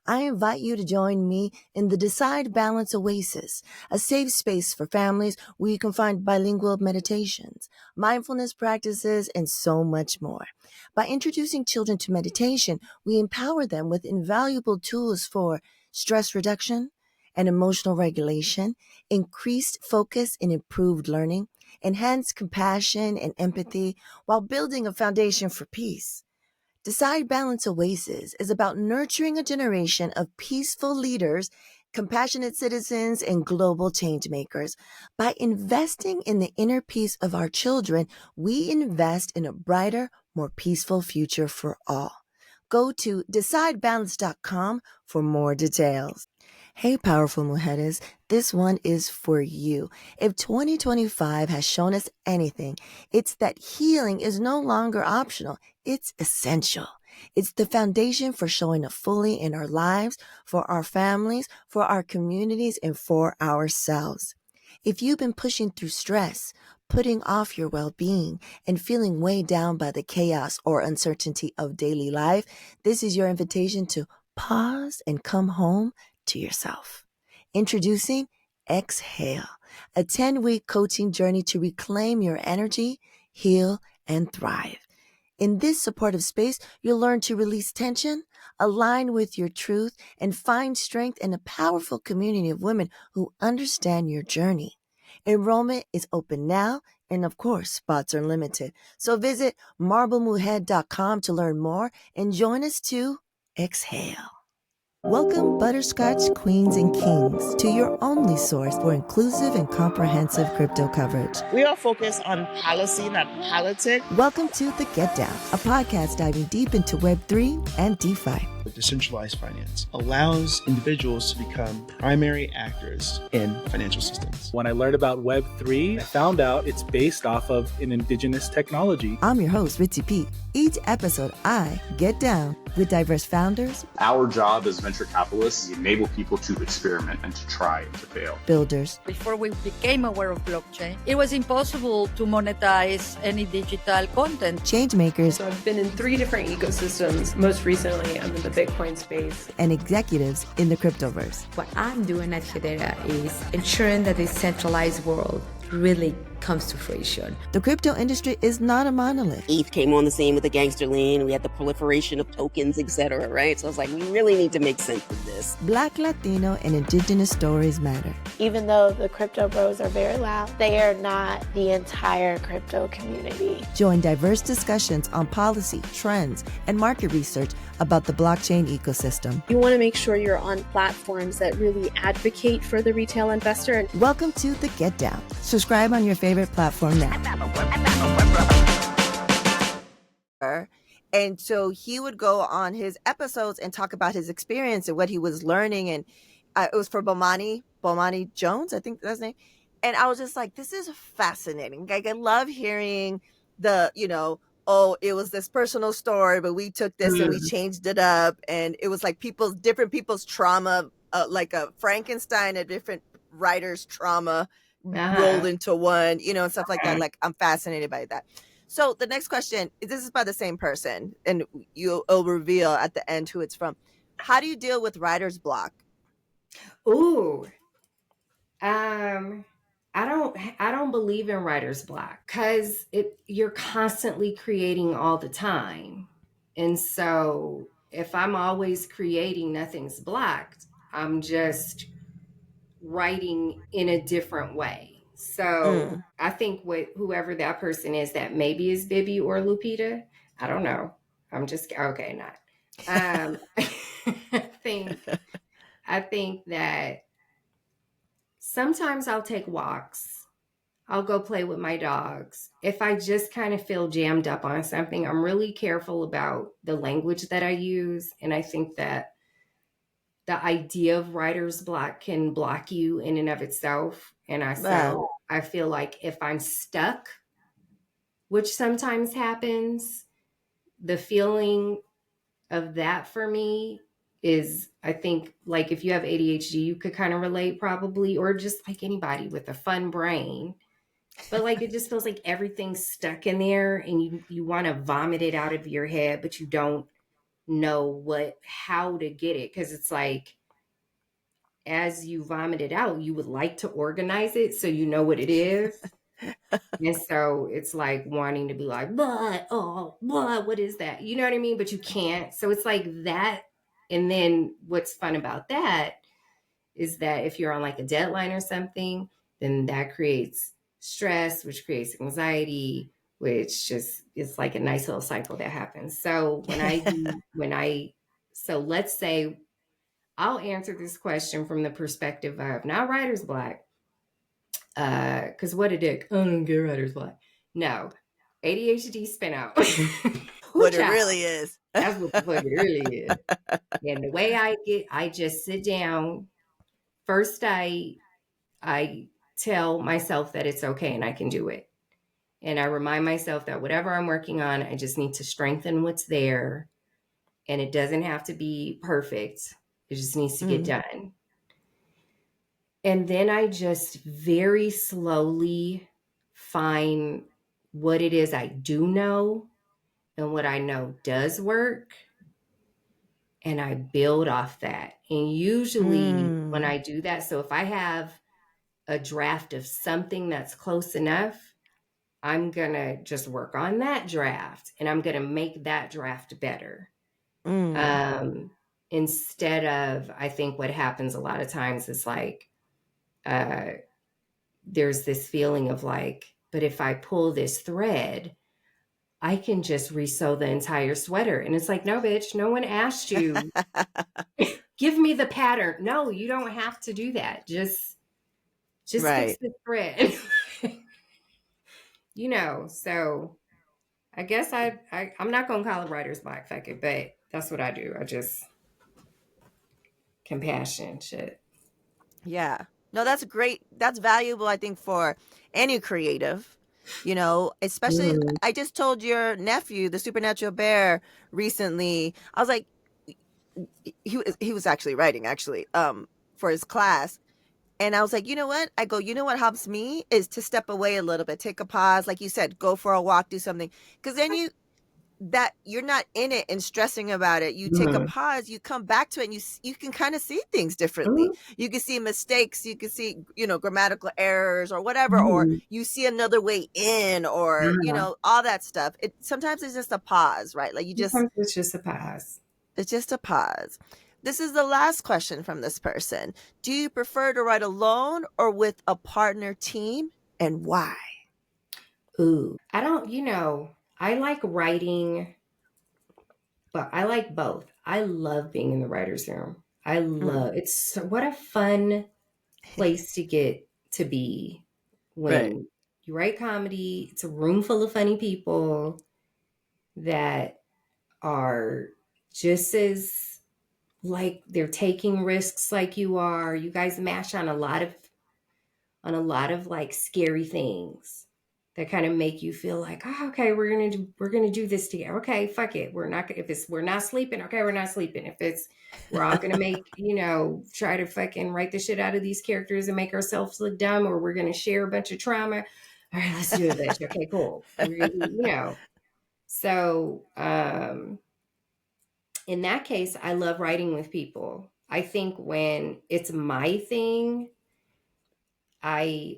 I invite you to join me in the Decide Balance Oasis, a safe space for families where you can find bilingual meditations, mindfulness practices, and so much more. By introducing children to meditation, we empower them with invaluable tools for stress reduction and emotional regulation, increased focus and improved learning, enhanced compassion and empathy, while building a foundation for peace. Decide Balance Oasis is about nurturing a generation of peaceful leaders, compassionate citizens, and global change makers. By investing in the inner peace of our children, we invest in a brighter, more peaceful future for all. Go to decidebalance.com for more details. Hey, powerful mujeres, this one is for you. If 2025 has shown us anything, it's that healing is no longer optional. It's essential. It's the foundation for showing up fully in our lives, for our families, for our communities, and for ourselves. If you've been pushing through stress, putting off your well-being, and feeling weighed down by the chaos or uncertainty of daily life, this is your invitation to pause and come home to yourself. Introducing Exhale, a 10-week coaching journey to reclaim your energy, heal, and thrive. In this supportive space, you'll learn to release tension, align with your truth, and find strength in a powerful community of women who understand your journey. Enrollment is open now, and of course, spots are limited. So visit marblemuhead.com to learn more and join us to exhale. Welcome, Butterscotch Queens and Kings, to your only source for inclusive and comprehensive crypto coverage. We are focused on policy, not politics. Welcome to The Get Down, a podcast diving deep into Web3 and DeFi. Decentralized finance allows individuals to become primary actors in financial systems. When I learned about Web3, I found out it's based off of an indigenous technology. I'm your host, Ritzy P. Each episode, I get down with diverse founders. Our job as venture capitalists is to enable people to experiment and to try and to fail. Builders. Before we became aware of blockchain, it was impossible to monetize any digital content. Change makers. So I've been in 3 different ecosystems. Most recently, I'm in the Bitcoin space. And executives in the cryptoverse. What I'm doing at Hedera is ensuring that the decentralized world really comes to fruition. The crypto industry is not a monolith. ETH came on the scene with the gangster lean. We had the proliferation of tokens, etc., right? So I was like, we really need to make sense of this. Black, Latino, and indigenous stories matter. Even though the crypto bros are very loud, they are not the entire crypto community. Join diverse discussions on policy, trends, and market research about the blockchain ecosystem. You want to make sure you're on platforms that really advocate for the retail investor. Welcome to The Get Down. Subscribe on your favorite platform now. And so he would go on his episodes and talk about his experience and what he was learning. And it was for Bomani Jones, I think that's his name. And I was just like, this is fascinating. Like, I love hearing the, it was this personal story, but we took this and we changed it up. And it was like different people's trauma, like a Frankenstein, a different writer's trauma rolled into one, and stuff like that. Like, I'm fascinated by that. So the next question, this is by the same person, and you'll reveal at the end who it's from. How do you deal with writer's block? Ooh. I don't believe in writer's block because you're constantly creating all the time. And so if I'm always creating, nothing's blocked, I'm just writing in a different way. So I think whoever that person is, that maybe is Bibby or Lupita. I don't know. I'm just okay, not. I think that sometimes I'll take walks. I'll go play with my dogs. If I just kind of feel jammed up on something, I'm really careful about the language that I use. And I think that the idea of writer's block can block you in and of itself. And I feel like if I'm stuck, which sometimes happens, the feeling of that for me is, I think, like if you have ADHD, you could kind of relate probably, or just like anybody with a fun brain. But like it just feels like everything's stuck in there and you want to vomit it out of your head, but you don't know how to get it. Cause it's like as you vomit it out, you would like to organize it so you know what it is. And so it's like wanting to be like, what is that? You know what I mean? But you can't. So it's like that. And then what's fun about that is that if you're on like a deadline or something, then that creates stress, which creates anxiety, which just is like a nice little cycle that happens. So so let's say I'll answer this question from the perspective of not writer's block, because what a dick. I don't get writer's block. No, ADHD spinout. What it really is. That's what the fuck it really is. And the way I just sit down. First, I tell myself that it's okay and I can do it. And I remind myself that whatever I'm working on, I just need to strengthen what's there. And it doesn't have to be perfect. It just needs to get done. And then I just very slowly find what it is I do know and what I know does work. And I build off that. And usually when I do that, so if I have a draft of something that's close enough, I'm going to just work on that draft and I'm going to make that draft better. Instead of, I think what happens a lot of times is like, there's this feeling of like, but if I pull this thread, I can just resew the entire sweater. And it's like, no, bitch, no one asked you. Give me the pattern. No, you don't have to do that. Just fix the thread. So I guess I'm not going to call it writer's block, fuck it, but that's what I do. I just compassion shit. Yeah. No, that's great. That's valuable, I think, for any creative, especially I just told your nephew, the Supernatural Bear, recently. I was like, he was actually writing for his class. And I was like, you know what? I go, you know what helps me is to step away a little bit, take a pause. Like you said, go for a walk, do something. Because then you're not in it and stressing about it. You take a pause, you come back to it, and you can kind of see things differently. You can see mistakes, you can see, grammatical errors or whatever, or you see another way in, or, all that stuff. Sometimes it's just a pause, right? Like sometimes it's just a pause. It's just a pause. This is the last question from this person. Do you prefer to write alone or with a partner team, and why? Ooh, I don't, I like writing, but I like both. I love being in the writer's room. I love what a fun place to get to be when you write comedy. It's a room full of funny people that are just as like they're taking risks like you are. You guys mash on a lot of like scary things that kind of make you feel like, oh, okay, we're gonna do this together. Okay, fuck it. We're not sleeping. Okay, we're not sleeping. We're all gonna make try to fucking write the shit out of these characters and make ourselves look dumb, or we're gonna share a bunch of trauma. All right, let's do it, bitch. Okay, cool. So in that case, I love writing with people. I think when it's my thing, I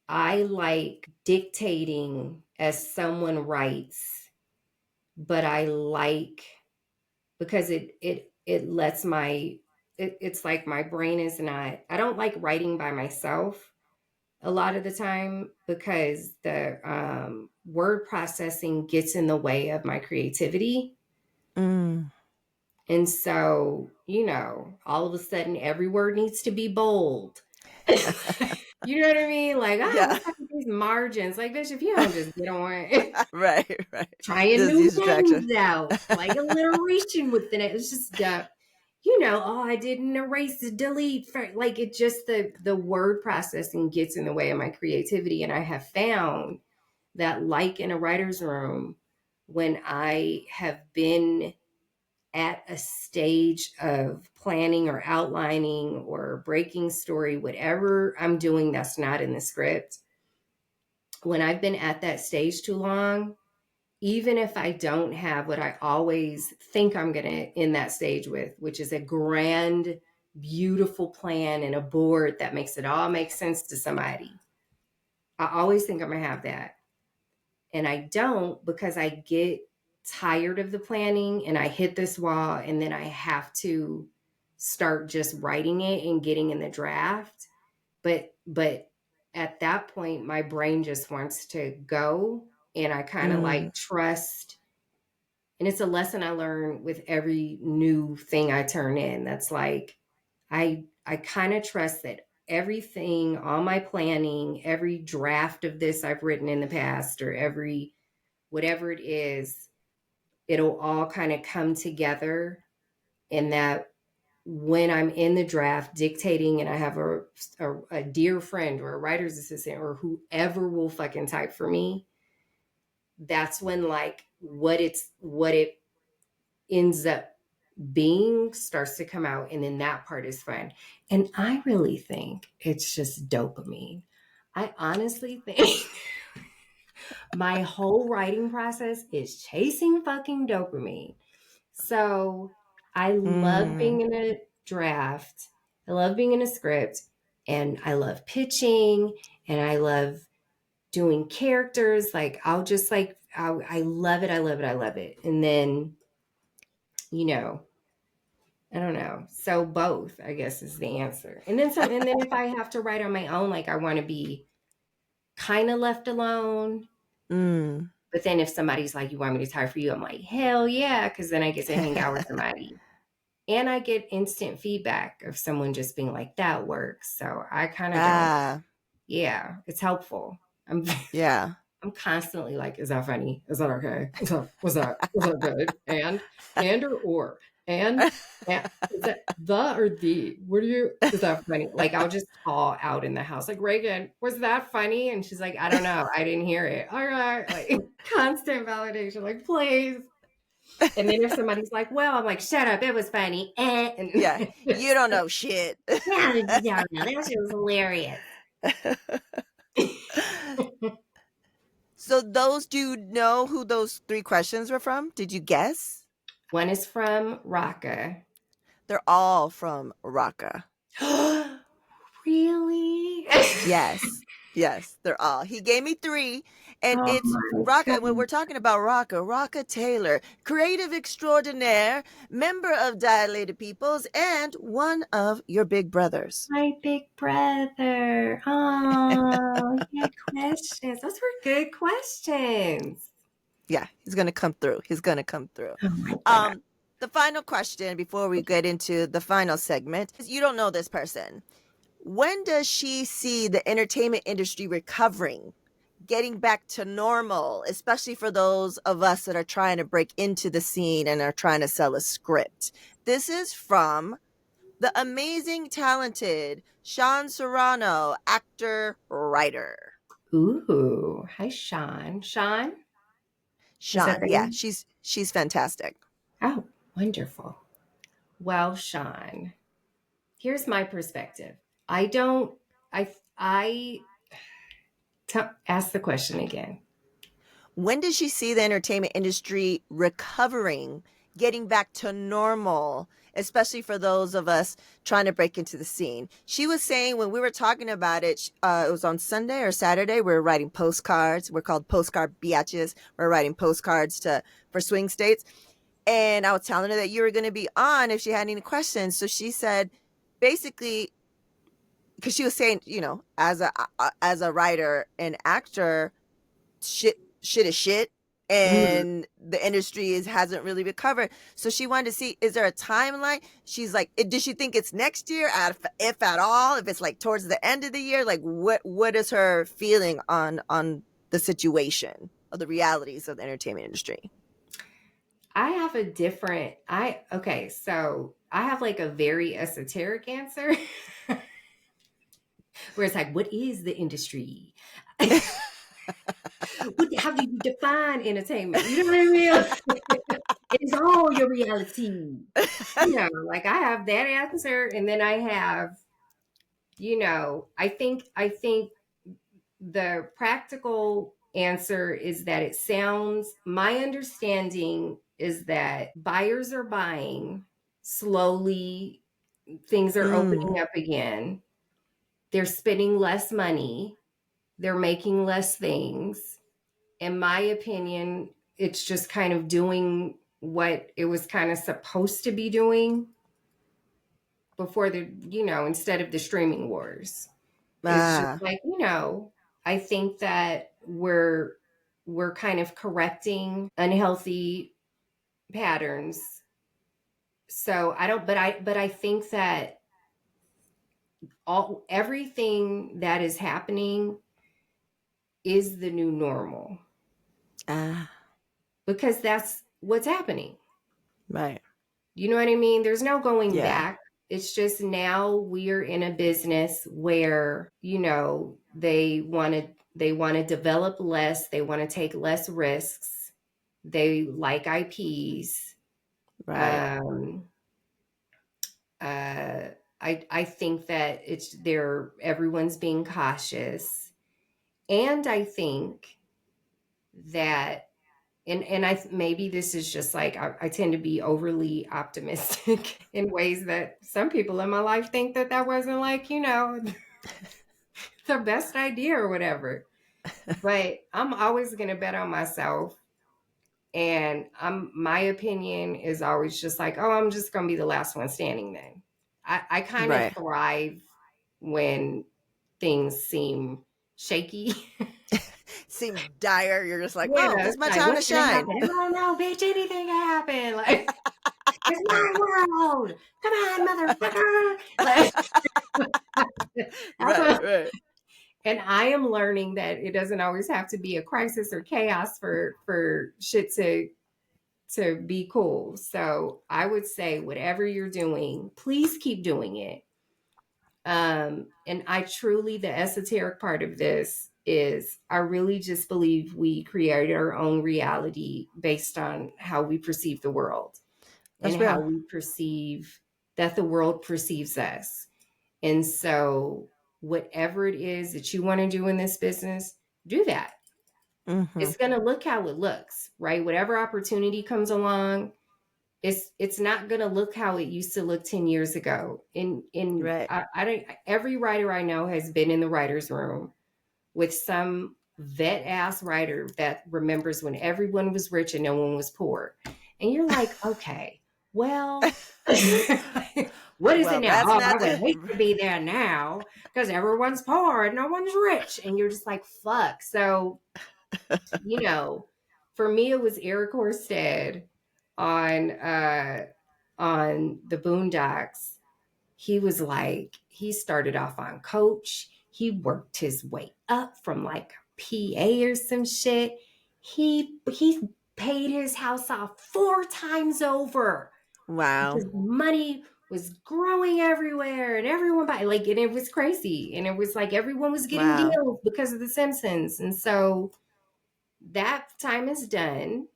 like dictating as someone writes, but I like because it lets it's like my brain is not, I don't like writing by myself a lot of the time because the word processing gets in the way of my creativity. And so, all of a sudden every word needs to be bold. You know what I mean? Like, what's up with these margins? Like, bitch, if you don't just get on right. Trying Just new use distraction. things out, like alliteration within it. It's just I didn't erase, delete. Like, it just, the word processing gets in the way of my creativity. And I have found that, like in a writer's room, when I have been at a stage of planning or outlining or breaking story, whatever I'm doing that's not in the script, when I've been at that stage too long, even if I don't have what I always think I'm going to end that stage with, which is a grand, beautiful plan and a board that makes it all make sense to somebody, I always think I'm going to have that. And I don't, because I get tired of the planning and I hit this wall and then I have to start just writing it and getting in the draft. But at that point, my brain just wants to go, and I kind of like trust. And it's a lesson I learn with every new thing I turn in. That's like, I kind of trust that everything, all my planning, every draft of this I've written in the past, or every whatever it is, it'll all kind of come together. And that when I'm in the draft dictating and I have a dear friend or a writer's assistant or whoever will fucking type for me, that's when like what it ends up being starts to come out. And then that part is fun. And I really think it's just dopamine. I honestly think my whole writing process is chasing fucking dopamine. So I love being in a draft. I love being in a script, and I love pitching, and I love doing characters. Like, I'll just like, I love it. I love it. I love it. And then, I don't know. So both, I guess, is the answer. And then if I have to write on my own, like, I want to be kind of left alone. But then if somebody's like, you want me to type for you? I'm like, hell yeah. Cause then I get to hang out with somebody. And I get instant feedback of someone just being like, that works. So I kind of don't. Yeah, it's helpful. I'm constantly like, is that funny? Is that okay? Was that good? And or and is that the or the? Is that funny? Like, I'll just call out in the house, like, Reagan, was that funny? And she's like, I don't know. I didn't hear it. All right. Like, constant validation, like, please. And then if somebody's like, well, I'm like, shut up, it was funny. And you don't know shit. Yeah, that shit was hilarious. So do you know who those 3 questions were from? Did you guess? One is from Raka. They're all from Raka. Really? Yes, they're all. He gave me 3, and it's Raka. When we're talking about Raka Taylor, creative extraordinaire, member of Dilated Peoples, and one of your big brothers. My big brother. Oh, good questions. Those were good questions. Yeah, he's gonna come through. Oh my God. The final question before we get into the final segment is, you don't know this person. When does she see the entertainment industry recovering, getting back to normal, especially for those of us that are trying to break into the scene and are trying to sell a script? This is from the amazing, talented Sean Serrano, actor, writer. Ooh, hi, Sean. Sean, yeah, she's fantastic. Oh, wonderful. Well, Sean, here's my perspective. Ask the question again. When does she see the entertainment industry recovering, getting back to normal, especially for those of us trying to break into the scene? She was saying when we were talking about it, it was on Sunday or Saturday, we were writing postcards. We're called postcard biatches. We're writing postcards for swing states. And I was telling her that you were going to be on if she had any questions. So she said, basically, because she was saying, as a writer and actor, shit is shit, and the industry hasn't really recovered. So she wanted to see, is there a timeline? She's like, does she think it's next year, if at all, if it's like towards the end of the year? Like, what is her feeling on the situation of the realities of the entertainment industry? I have so I have like a very esoteric answer where it's like, what is the industry? How do you define entertainment? You know what I mean? It's all your reality. Like I have that answer, and then I have, I think the practical answer is that my understanding is that buyers are buying slowly, things are opening up again. They're spending less money. They're making less things. In my opinion, it's just kind of doing what it was kind of supposed to be doing before instead of the streaming wars. It's just like, I think that we're kind of correcting unhealthy patterns. So I think that everything that is happening is the new normal. Because that's what's happening. Right. You know what I mean? There's no going back. It's just now we're in a business where, they want to develop less. They want to take less risks. They like IPs. Right. I think that everyone's being cautious. And I think that and maybe this is just like, I tend to be overly optimistic in ways that some people in my life think that wasn't like, the best idea or whatever. But I'm always going to bet on myself. And my opinion is always just like, oh, I'm just going to be the last one standing then. I kind of thrive when things seem shaky. Seem dire. You're just like, oh, this is my time to shine. Oh no, bitch, anything can happen. Like, it's my world. Come on, motherfucker. Right. And I am learning that it doesn't always have to be a crisis or chaos for shit to be cool. So I would say whatever you're doing, please keep doing it. And the esoteric part of this is I really just believe we create our own reality based on how we perceive the world. That's how we perceive that the world perceives us. And so whatever it is that you want to do in this business, do that. Mm-hmm. It's going to look how it looks, right? Whatever opportunity comes along, it's not going to look how it used to look 10 years ago. Every writer I know has been in the writer's room with some vet ass writer that remembers when everyone was rich and no one was poor. And you're like, okay, well, what is it now? Oh, I would hate to be there now because everyone's poor and no one's rich. And you're just like, fuck. So, for me, it was Eric Horsted on the Boondocks. He was like, he started off on coach. He worked his way up from like PA or some shit. He paid his house off 4 times over. Wow. Because money was growing everywhere and everyone and it was crazy. And it was like everyone was getting deals because of The Simpsons. And so that time is done.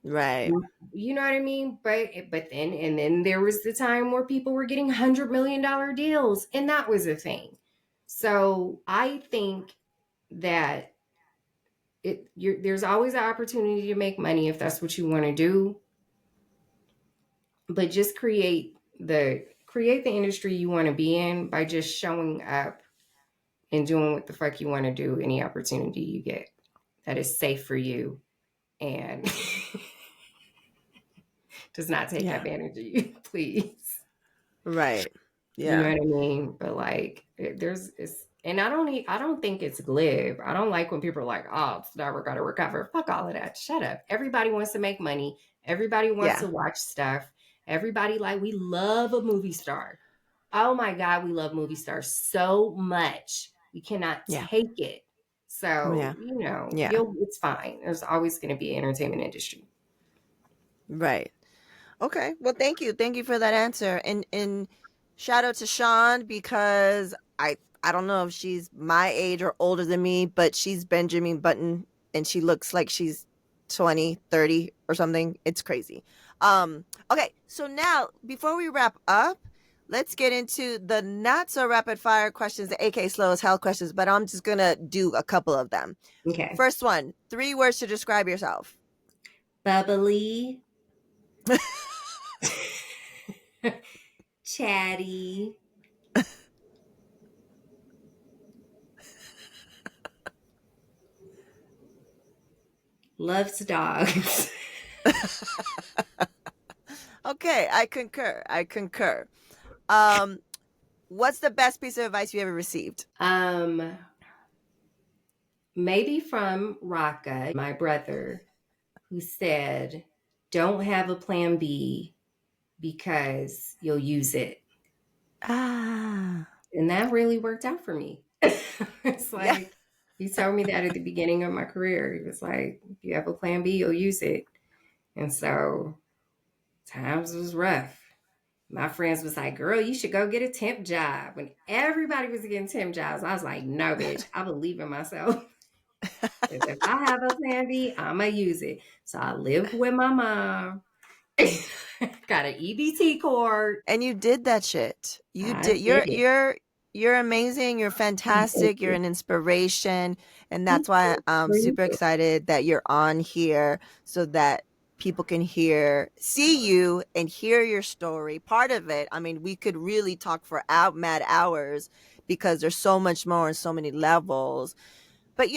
Right. You know what I mean? But then there was the time where people were getting $100 million deals, and that was a thing. So I think that there's always an opportunity to make money if that's what you want to do, but just create the industry you want to be in by just showing up and doing what the fuck you want to do any opportunity you get that is safe for you and does not take advantage of you, please. Right. Yeah. You know what I mean? But like, and I don't think it's glib. I don't like when people are like, oh, it's never got to recover. Fuck all of that. Shut up. Everybody wants to make money. Everybody wants to watch stuff. Everybody, like, we love a movie star. Oh my God, we love movie stars so much. We cannot take it. So, it's fine. There's always going to be an entertainment industry. Right. Okay. Well, thank you. Thank you for that answer. And shout out to Sean, because I don't know if she's my age or older than me, but she's Benjamin Button and she looks like she's 20, 30 or something. It's crazy. Okay. So now, before we wrap up, let's get into the not so rapid fire questions, the AK slow as hell questions, but I'm just going to do a couple of them. Okay. First one, 3 words to describe yourself. Bubbly. Chatty. Loves dogs. Okay, I concur. What's the best piece of advice you ever received? Maybe from Raka, my brother, who said, don't have a plan B because you'll use it. And that really worked out for me. It's like, he told me that at the beginning of my career. He was like, if you have a plan B, you'll use it. And so times was rough. My friends was like, girl, you should go get a temp job. When everybody was getting temp jobs, I was like, no, bitch, I believe in myself. If I have a plan B, I'm going to use it. So I lived with my mom. Got an EBT cord. And you did that shit. You did. You're amazing. You're fantastic. You're an inspiration. And that's why I'm super excited that you're on here so that people can see you and hear your story. Part of it, I mean, we could really talk for mad hours because there's so much more and so many levels. But,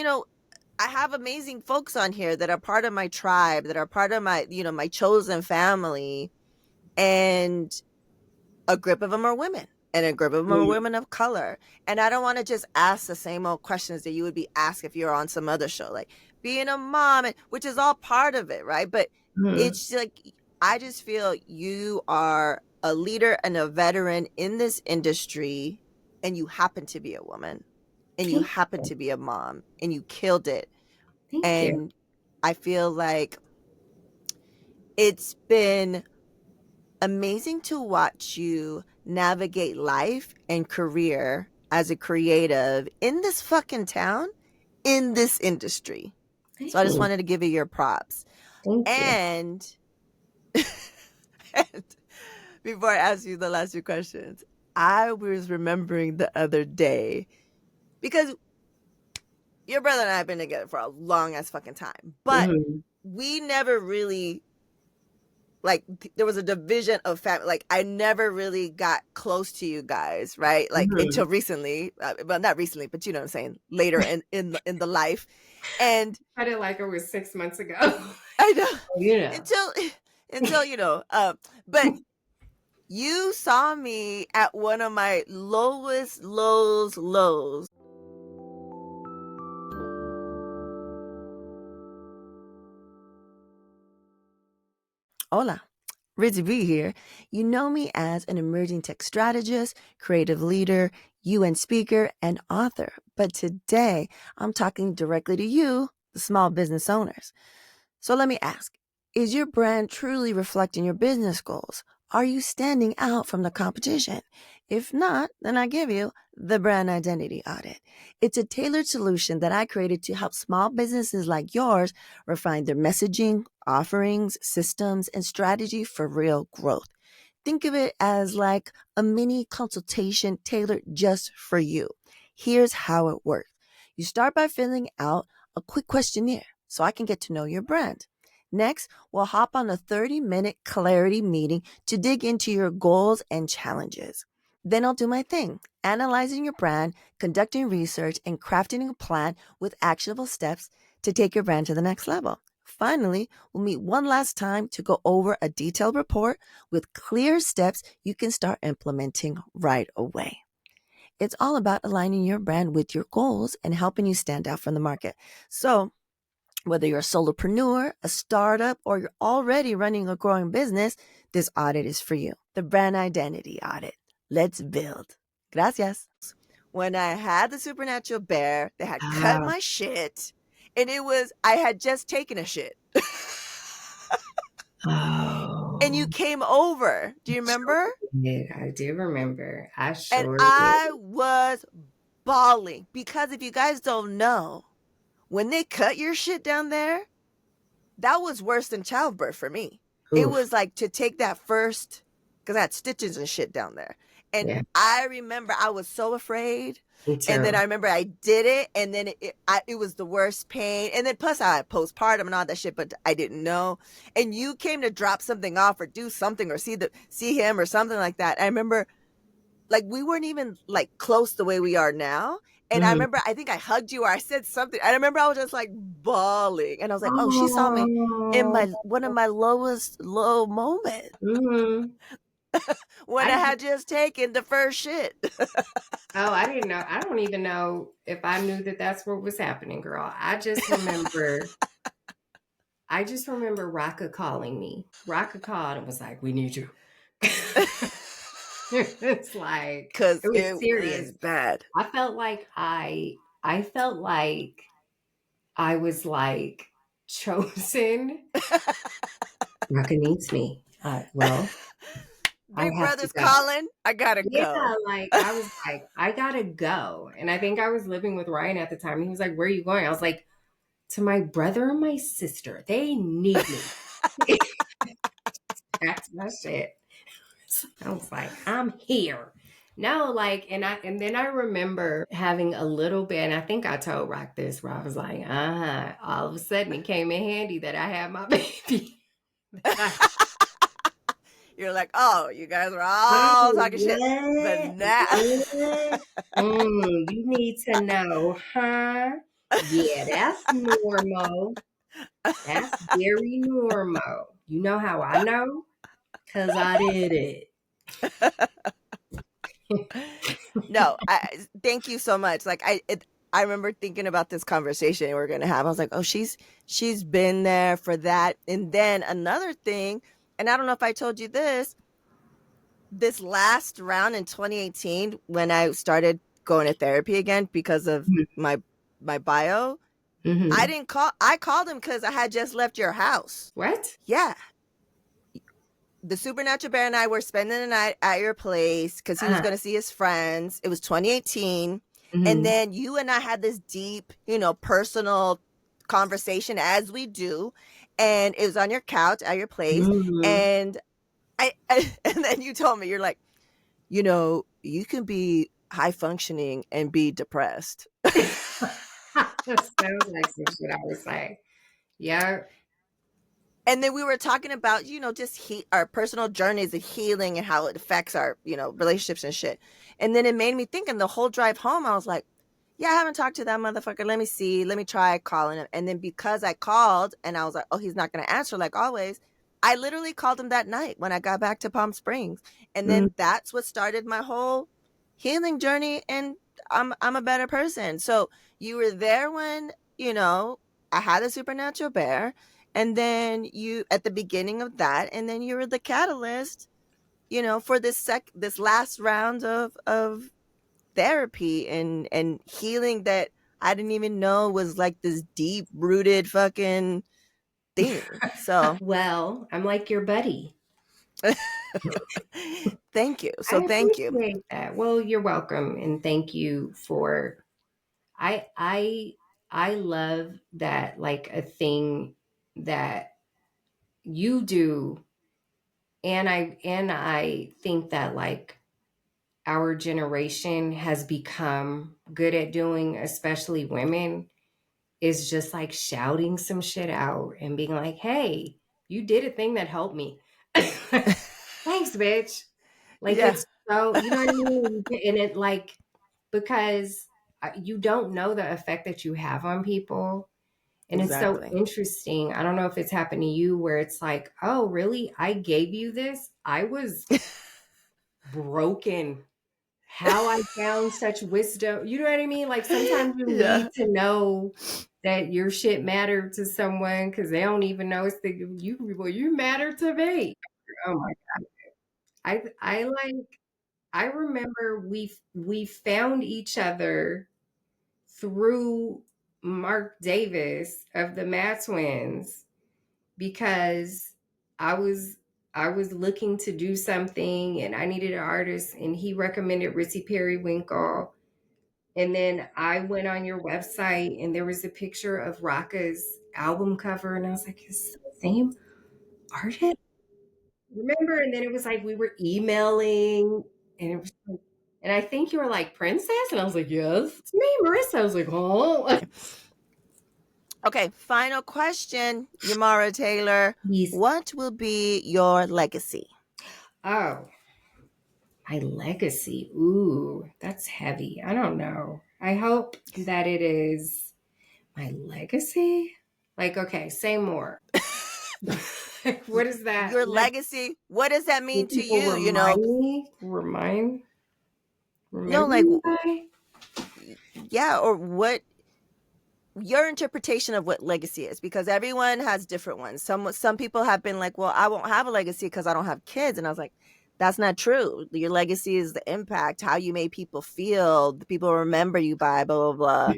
I have amazing folks on here that are part of my tribe, that are part of my, my chosen family. And a group of them are women. And a group of them are women of color. And I don't want to just ask the same old questions that you would be asked if you're on some other show, like being a mom, which is all part of it, right? But it's like, I just feel you are a leader and a veteran in this industry, and you happen to be a woman, and you happen to be a mom, and you killed it. Thank you. I feel like it's been amazing to watch you navigate life and career as a creative in this fucking town, in this industry. So I just wanted to give you your props. And before I ask you the last 2 questions, I was remembering the other day, because your brother and I have been together for a long ass fucking time, but we never really, like, there was a division of family. Like, I never really got close to you guys, right? Like, until recently, well, not recently, but you know what I'm saying, later in the life. And I didn't like it was 6 months ago. I know. Until but you saw me at one of my lowest lows. Hola, Ritzy B here. You know me as an emerging tech strategist, creative leader, UN speaker, and author. But today, I'm talking directly to you, the small business owners. So let me ask, is your brand truly reflecting your business goals? Are you standing out from the competition? If not, then I give you the brand identity audit. It's a tailored solution that I created to help small businesses like yours refine their messaging, offerings, systems, and strategy for real growth. Think of it as like a mini consultation tailored just for you. Here's how it works. You start by filling out a quick questionnaire so I can get to know your brand. Next, we'll hop on a 30-minute clarity meeting to dig into your goals and challenges. Then I'll do my thing, analyzing your brand, conducting research, and crafting a plan with actionable steps to take your brand to the next level. Finally, we'll meet one last time to go over a detailed report with clear steps you can start implementing right away. It's all about aligning your brand with your goals and helping you stand out from the market. So, whether you're a solopreneur, a startup, or you're already running a growing business, this audit is for you. The brand identity audit. Let's build. Gracias. When I had the supernatural bear, they had cut my shit, and I had just taken a shit. And you came over. Do you remember? Yeah, I do remember. I sure And I was bawling because if you guys don't know, when they cut your shit down there, that was worse than childbirth for me. Oof. It was like to take that first, because I had stitches and shit down there. And I remember I was so afraid. And then I remember I did it, and then it was the worst pain. And then plus I had postpartum and all that shit, but I didn't know. And you came to drop something off or do something or see him or something like that. I remember like we weren't even like close the way we are now. And I remember, I think I hugged you or I said something. I remember I was just like bawling. And I was like, oh, she saw me in one of my low moments. When I had just taken the first shit. Oh, I didn't know. I don't even know if I knew that that's what was happening, girl. I just remember Raka calling me. Raka called and was like, we need you. It's like, because it was serious. Was bad. I felt like I was like chosen. Raka needs me. Well, Big brother's calling. I gotta go. Yeah, like I was like, I gotta go. And I think I was living with Ryan at the time. He was like, where are you going? I was like, to my brother and my sister. They need me. That's my shit. I was like, I'm here. No, like, and then I remember having a little bit, and I think I told Rock this, where I was like, all of a sudden it came in handy that I had my baby. You're like, oh, you guys are all talking shit. But now. You need to know, huh? Yeah, that's normal. That's very normal. You know how I know? Because I did it. No, thank you so much. Like I remember thinking about this conversation we're gonna have. I was like, oh, she's been there for that. And then another thing, and I don't know if I told you this last round in 2018 when I started going to therapy again because of my bio. I called him because I had just left your house. What? Yeah. The supernatural bear and I were spending the night at your place because he was going to see his friends. It was 2018. And then you and I had this deep, personal conversation as we do. And it was on your couch at your place. And and then you told me, you're like, you can be high functioning and be depressed. That sounds like some shit I would say. Yeah. And then we were talking about, just our personal journeys of healing and how it affects our, relationships and shit. And then it made me think, and the whole drive home, I was like, yeah, I haven't talked to that motherfucker. Let me see. Let me try calling him. And then because I called and I was like, oh, he's not going to answer like always. I literally called him that night when I got back to Palm Springs. And then that's what started my whole healing journey. And I'm a better person. So you were there when, I had a supernatural bear. And then you at the beginning of that, and then you were the catalyst, for this last round of therapy and healing that I didn't even know was like this deep rooted fucking thing. So well, I'm like your buddy. Thank you. So thank you. That. Well, you're welcome, and thank you for. I love that, like a thing that you do, and I think that like our generation has become good at doing, especially women, is just like shouting some shit out and being like, hey, you did a thing that helped me. Thanks, bitch. Like, Yeah. it's so, you know what I mean? And it like, because you don't know the effect that you have on people. And it's so Exactly. interesting. I don't know if it's happened to you where it's like, oh, really? I gave you this? I was broken. How I found such wisdom. You know what I mean? Like, sometimes you Yeah. need to know that your shit mattered to someone because they don't even know it's you matter to me. Oh my God. I remember we found each other through Mark Davis of the Mad Twins because I was I was looking to do something and I needed an artist and he recommended Ritzy Periwinkle. And then I went on your website and there was a picture of Rocka's album cover and I was like, is this the same artist? Remember? And then it was like we were emailing and it was like, and I think you were like, Princess? And I was like, yes, it's me, Marissa. I was like, oh. Okay, final question, Yamara Taylor. Yes. What will be your legacy? Oh, my legacy. Ooh, that's heavy. I don't know. I hope that it is my legacy. Like, okay, say more. What is that? Your Like, legacy, what does that mean to people you? remind me, remember Like, me by? yeah, or what your interpretation of what legacy is, because everyone has different ones. Some people have been like, well, I won't have a legacy because I don't have kids. And I was like, that's not true. Your legacy is the impact, how you made people feel, the people remember you by, blah, blah, blah.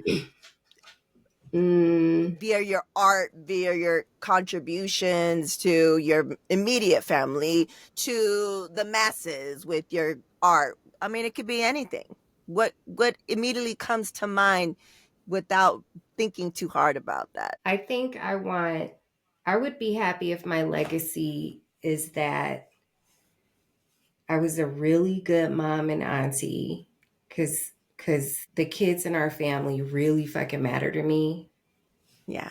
Via your art, via your contributions to your immediate family, to the masses with your art. I mean, it could be anything. What immediately comes to mind without thinking too hard about that? I think I would be happy if my legacy is that I was a really good mom and auntie because the kids in our family really fucking matter to me. Yeah.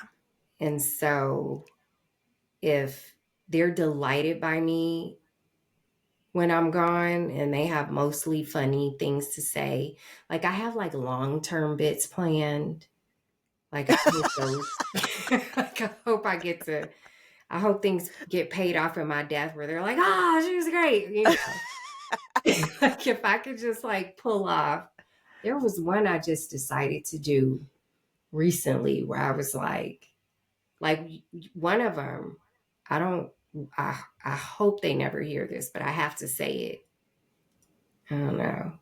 And so if they're delighted by me when I'm gone and they have mostly funny things to say, like I have like long-term bits planned. Like I hope those like I hope things get paid off in my death where they're like, oh, she was great. You know, like if I could just like pull off. There was one I just decided to do recently where I was like one of them, I hope they never hear this, but I have to say it. I don't know.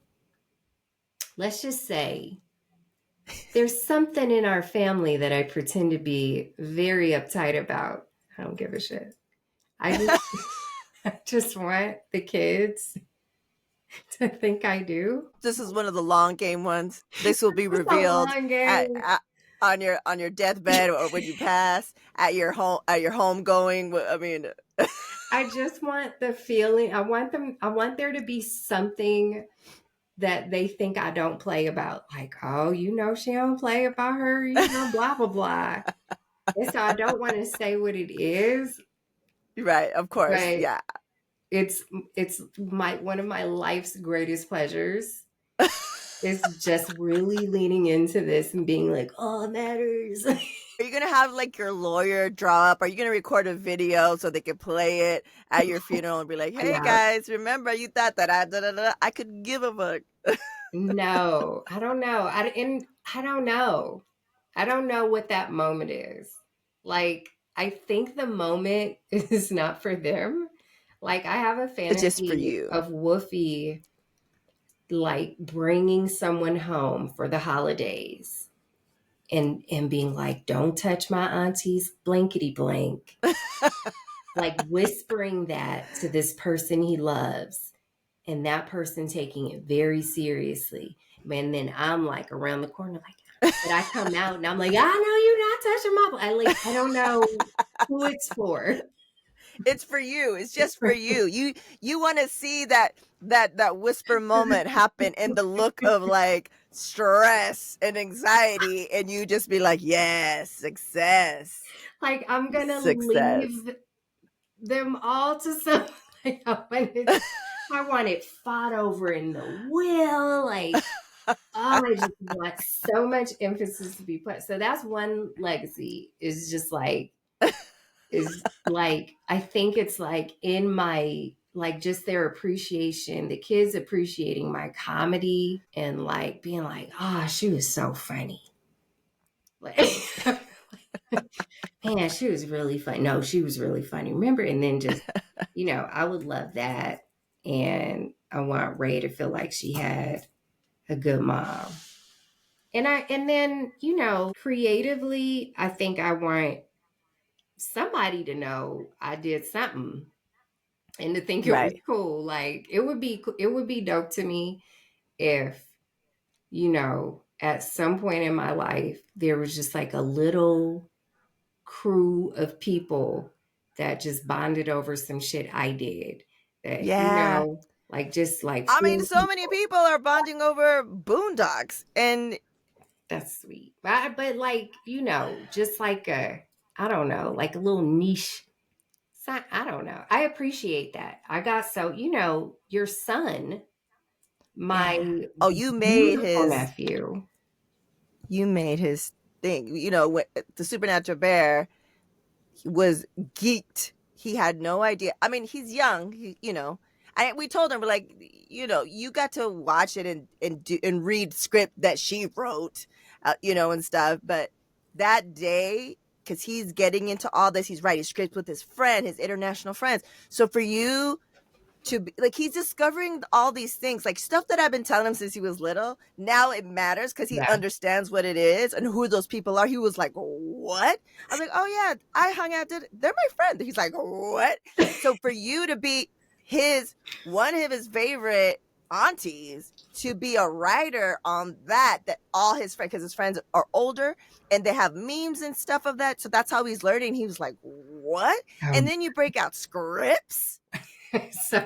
Let's just say there's something in our family that I pretend to be very uptight about. I don't give a shit. I just want the kids to think I do. This is one of the long game ones. This will be revealed on your deathbed or when you pass, at your home going. I mean, I just want the feeling. I want there to be something that they think I don't play about. Like, oh, you know, she don't play about her, you know, blah, blah, blah. And so I don't want to say what it is. Right, of course. Yeah. It's one of my life's greatest pleasures. Is just really leaning into this and being like, oh, it matters. Are you going to have like your lawyer draw up? Are you going to record a video so they can play it at your funeral and be like, hey guys, remember you thought that I could give a fuck? No, I don't know. I don't know. I don't know what that moment is. Like, I think the moment is not for them. Like, I have a fantasy it's just for you. Of Woofy like bringing someone home for the holidays and being like, don't touch my auntie's blankety blank. Like whispering that to this person he loves and that person taking it very seriously. And then I'm like around the corner like, but I come out and I'm like, I know you're not touching my I don't know who it's for. It's for you. It's just for you. You want to see that whisper moment happen in the look of like stress and anxiety, and you just be like, yes, success. Like, I'm gonna Success. leave them all to some. Like, I want it fought over in the will. Like, oh, I just want so much emphasis to be put. So that's one legacy. Is just like, I think it's like in my, like, just their appreciation, the kids appreciating my comedy and like being like, oh, she was so funny. Like, man, she was really funny. No, she was really funny. Remember? And then just, I would love that. And I want Ray to feel like she had a good mom. And then, creatively, I think I want somebody to know I did something and to think it was cool. Like, it would be dope to me if, at some point in my life, there was just like a little crew of people that just bonded over some shit I did. That, like, just like, I mean, so many people are bonding over Boondocks, and that's sweet. But like, just like I don't know, like a little niche. I don't know. I appreciate that. I got your son, my you made his nephew. You made his thing. The Supernatural Bear was geeked. He had no idea. I mean, he's young. We told him, we're like, you got to watch it and read script that she wrote, and stuff. But that day, because he's getting into all this, he's writing scripts with his international friends. So for you to be like, he's discovering all these things, like stuff that I've been telling him since he was little. Now it matters because he understands what it is and who those people are. He was like, what? I was like, oh yeah, I hung out, they're my friend. He's like, what? So for you to be one of his favorite aunties, to be a writer on that all his friends, because his friends are older and they have memes and stuff of that. So that's how he's learning. He was like, what? And then you break out scripts. So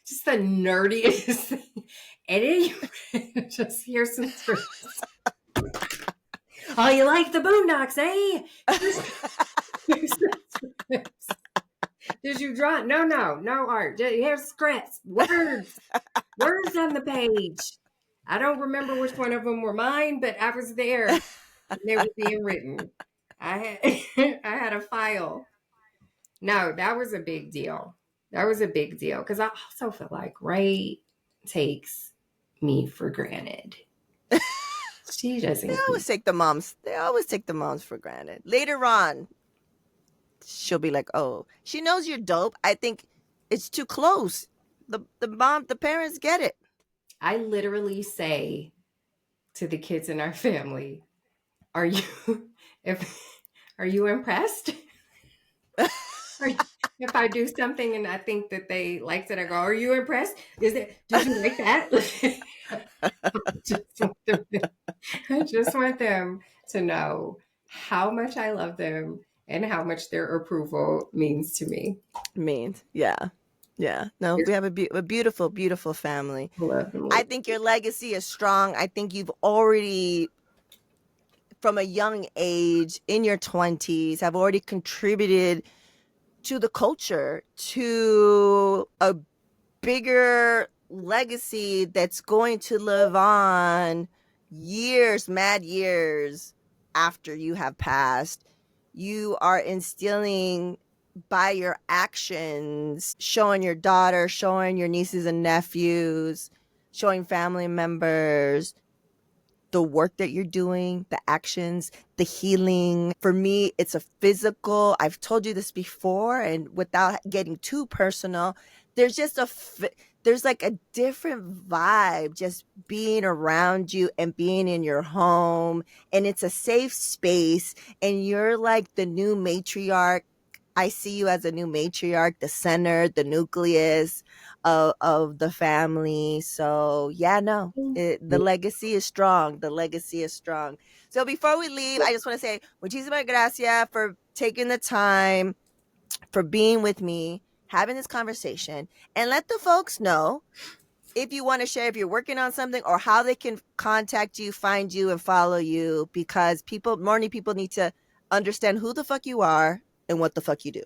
just the nerdiest thing. And then just hear some scripts. Oh, you like the Boondocks, eh? Here's some scripts. Did you draw? No art. Here's scripts, words on the page. I don't remember which one of them were mine, but I was there. And they were being written. I had a file. No, that was a big deal. Because I also feel like Ray takes me for granted. She doesn't. They always take the moms for granted. Later on, she'll be like, oh, she knows you're dope. I think it's too close. The parents get it. I literally say to the kids in our family, are you impressed? If I do something and I think that they liked it, I go, are you impressed? Did you like that? I just want them to know how much I love them and how much their approval means to me. Yeah. No, we have a beautiful, beautiful family. I think your legacy is strong. I think you've already, from a young age, in your 20s, have already contributed to the culture, to a bigger legacy that's going to live on mad years after you have passed. You are instilling by your actions, showing your daughter, showing your nieces and nephews, showing family members the work that you're doing, the actions, the healing. For me, it's a physical, I've told you this before, and without getting too personal, there's just there's like a different vibe just being around you and being in your home, and it's a safe space, and you're like the new matriarch. I see you as a new matriarch, the center, the nucleus of the family. So the legacy is strong. So before we leave, I just want to say muchísimas gracias for taking the time for being with me, having this conversation, and let the folks know if you want to share, if you're working on something, or how they can contact you, find you, and follow you, because morning people need to understand who the fuck you are and what the fuck you do.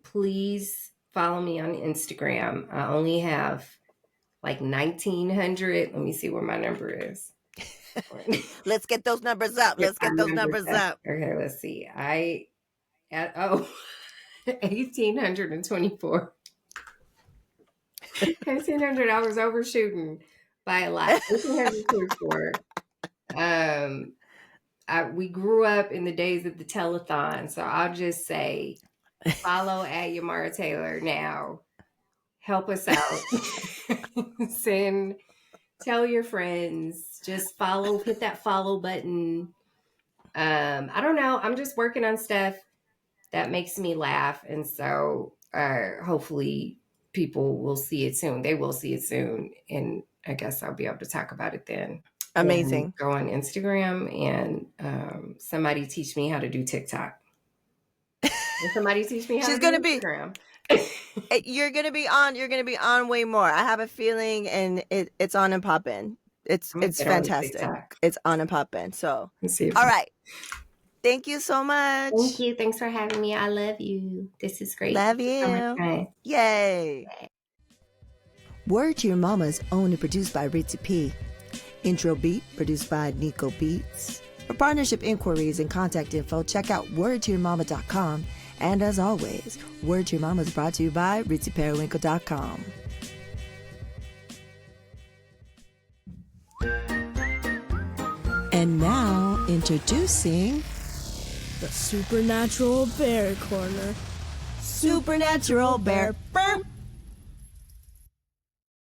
Please follow me on Instagram. I only have like 1,900. Let me see where my number is. Let's get those numbers up. Let's get those numbers up. Okay, let's see. 1,824. 1,800. I was overshooting by a lot. 1,824. We grew up in the days of the telethon, so I'll just say follow at Yamara Taylor now. Help us out. Tell your friends. Just follow. Hit that follow button. I don't know. I'm just working on stuff that makes me laugh, and so hopefully people will see it soon. They will see it soon, and I guess I'll be able to talk about it then. Amazing. And go on Instagram, and somebody teach me how to do TikTok. Somebody teach me how to do Instagram. You're gonna be on way more. I have a feeling, and it's on and popping. It's fantastic. It's on and popping. So all right. Thank you so much. Thank you. Thanks for having me. I love you. This is great. Love you. Yay. Word to Your Mama is owned and produced by Ritzy P. Intro beat produced by Nico Beats. For partnership inquiries and contact info, check out wordtoyourmama.com. And as always, Word to Your Mama is brought to you by ritzyperiwinkle.com. And now, introducing the Supernatural Bear Corner. Supernatural Bear.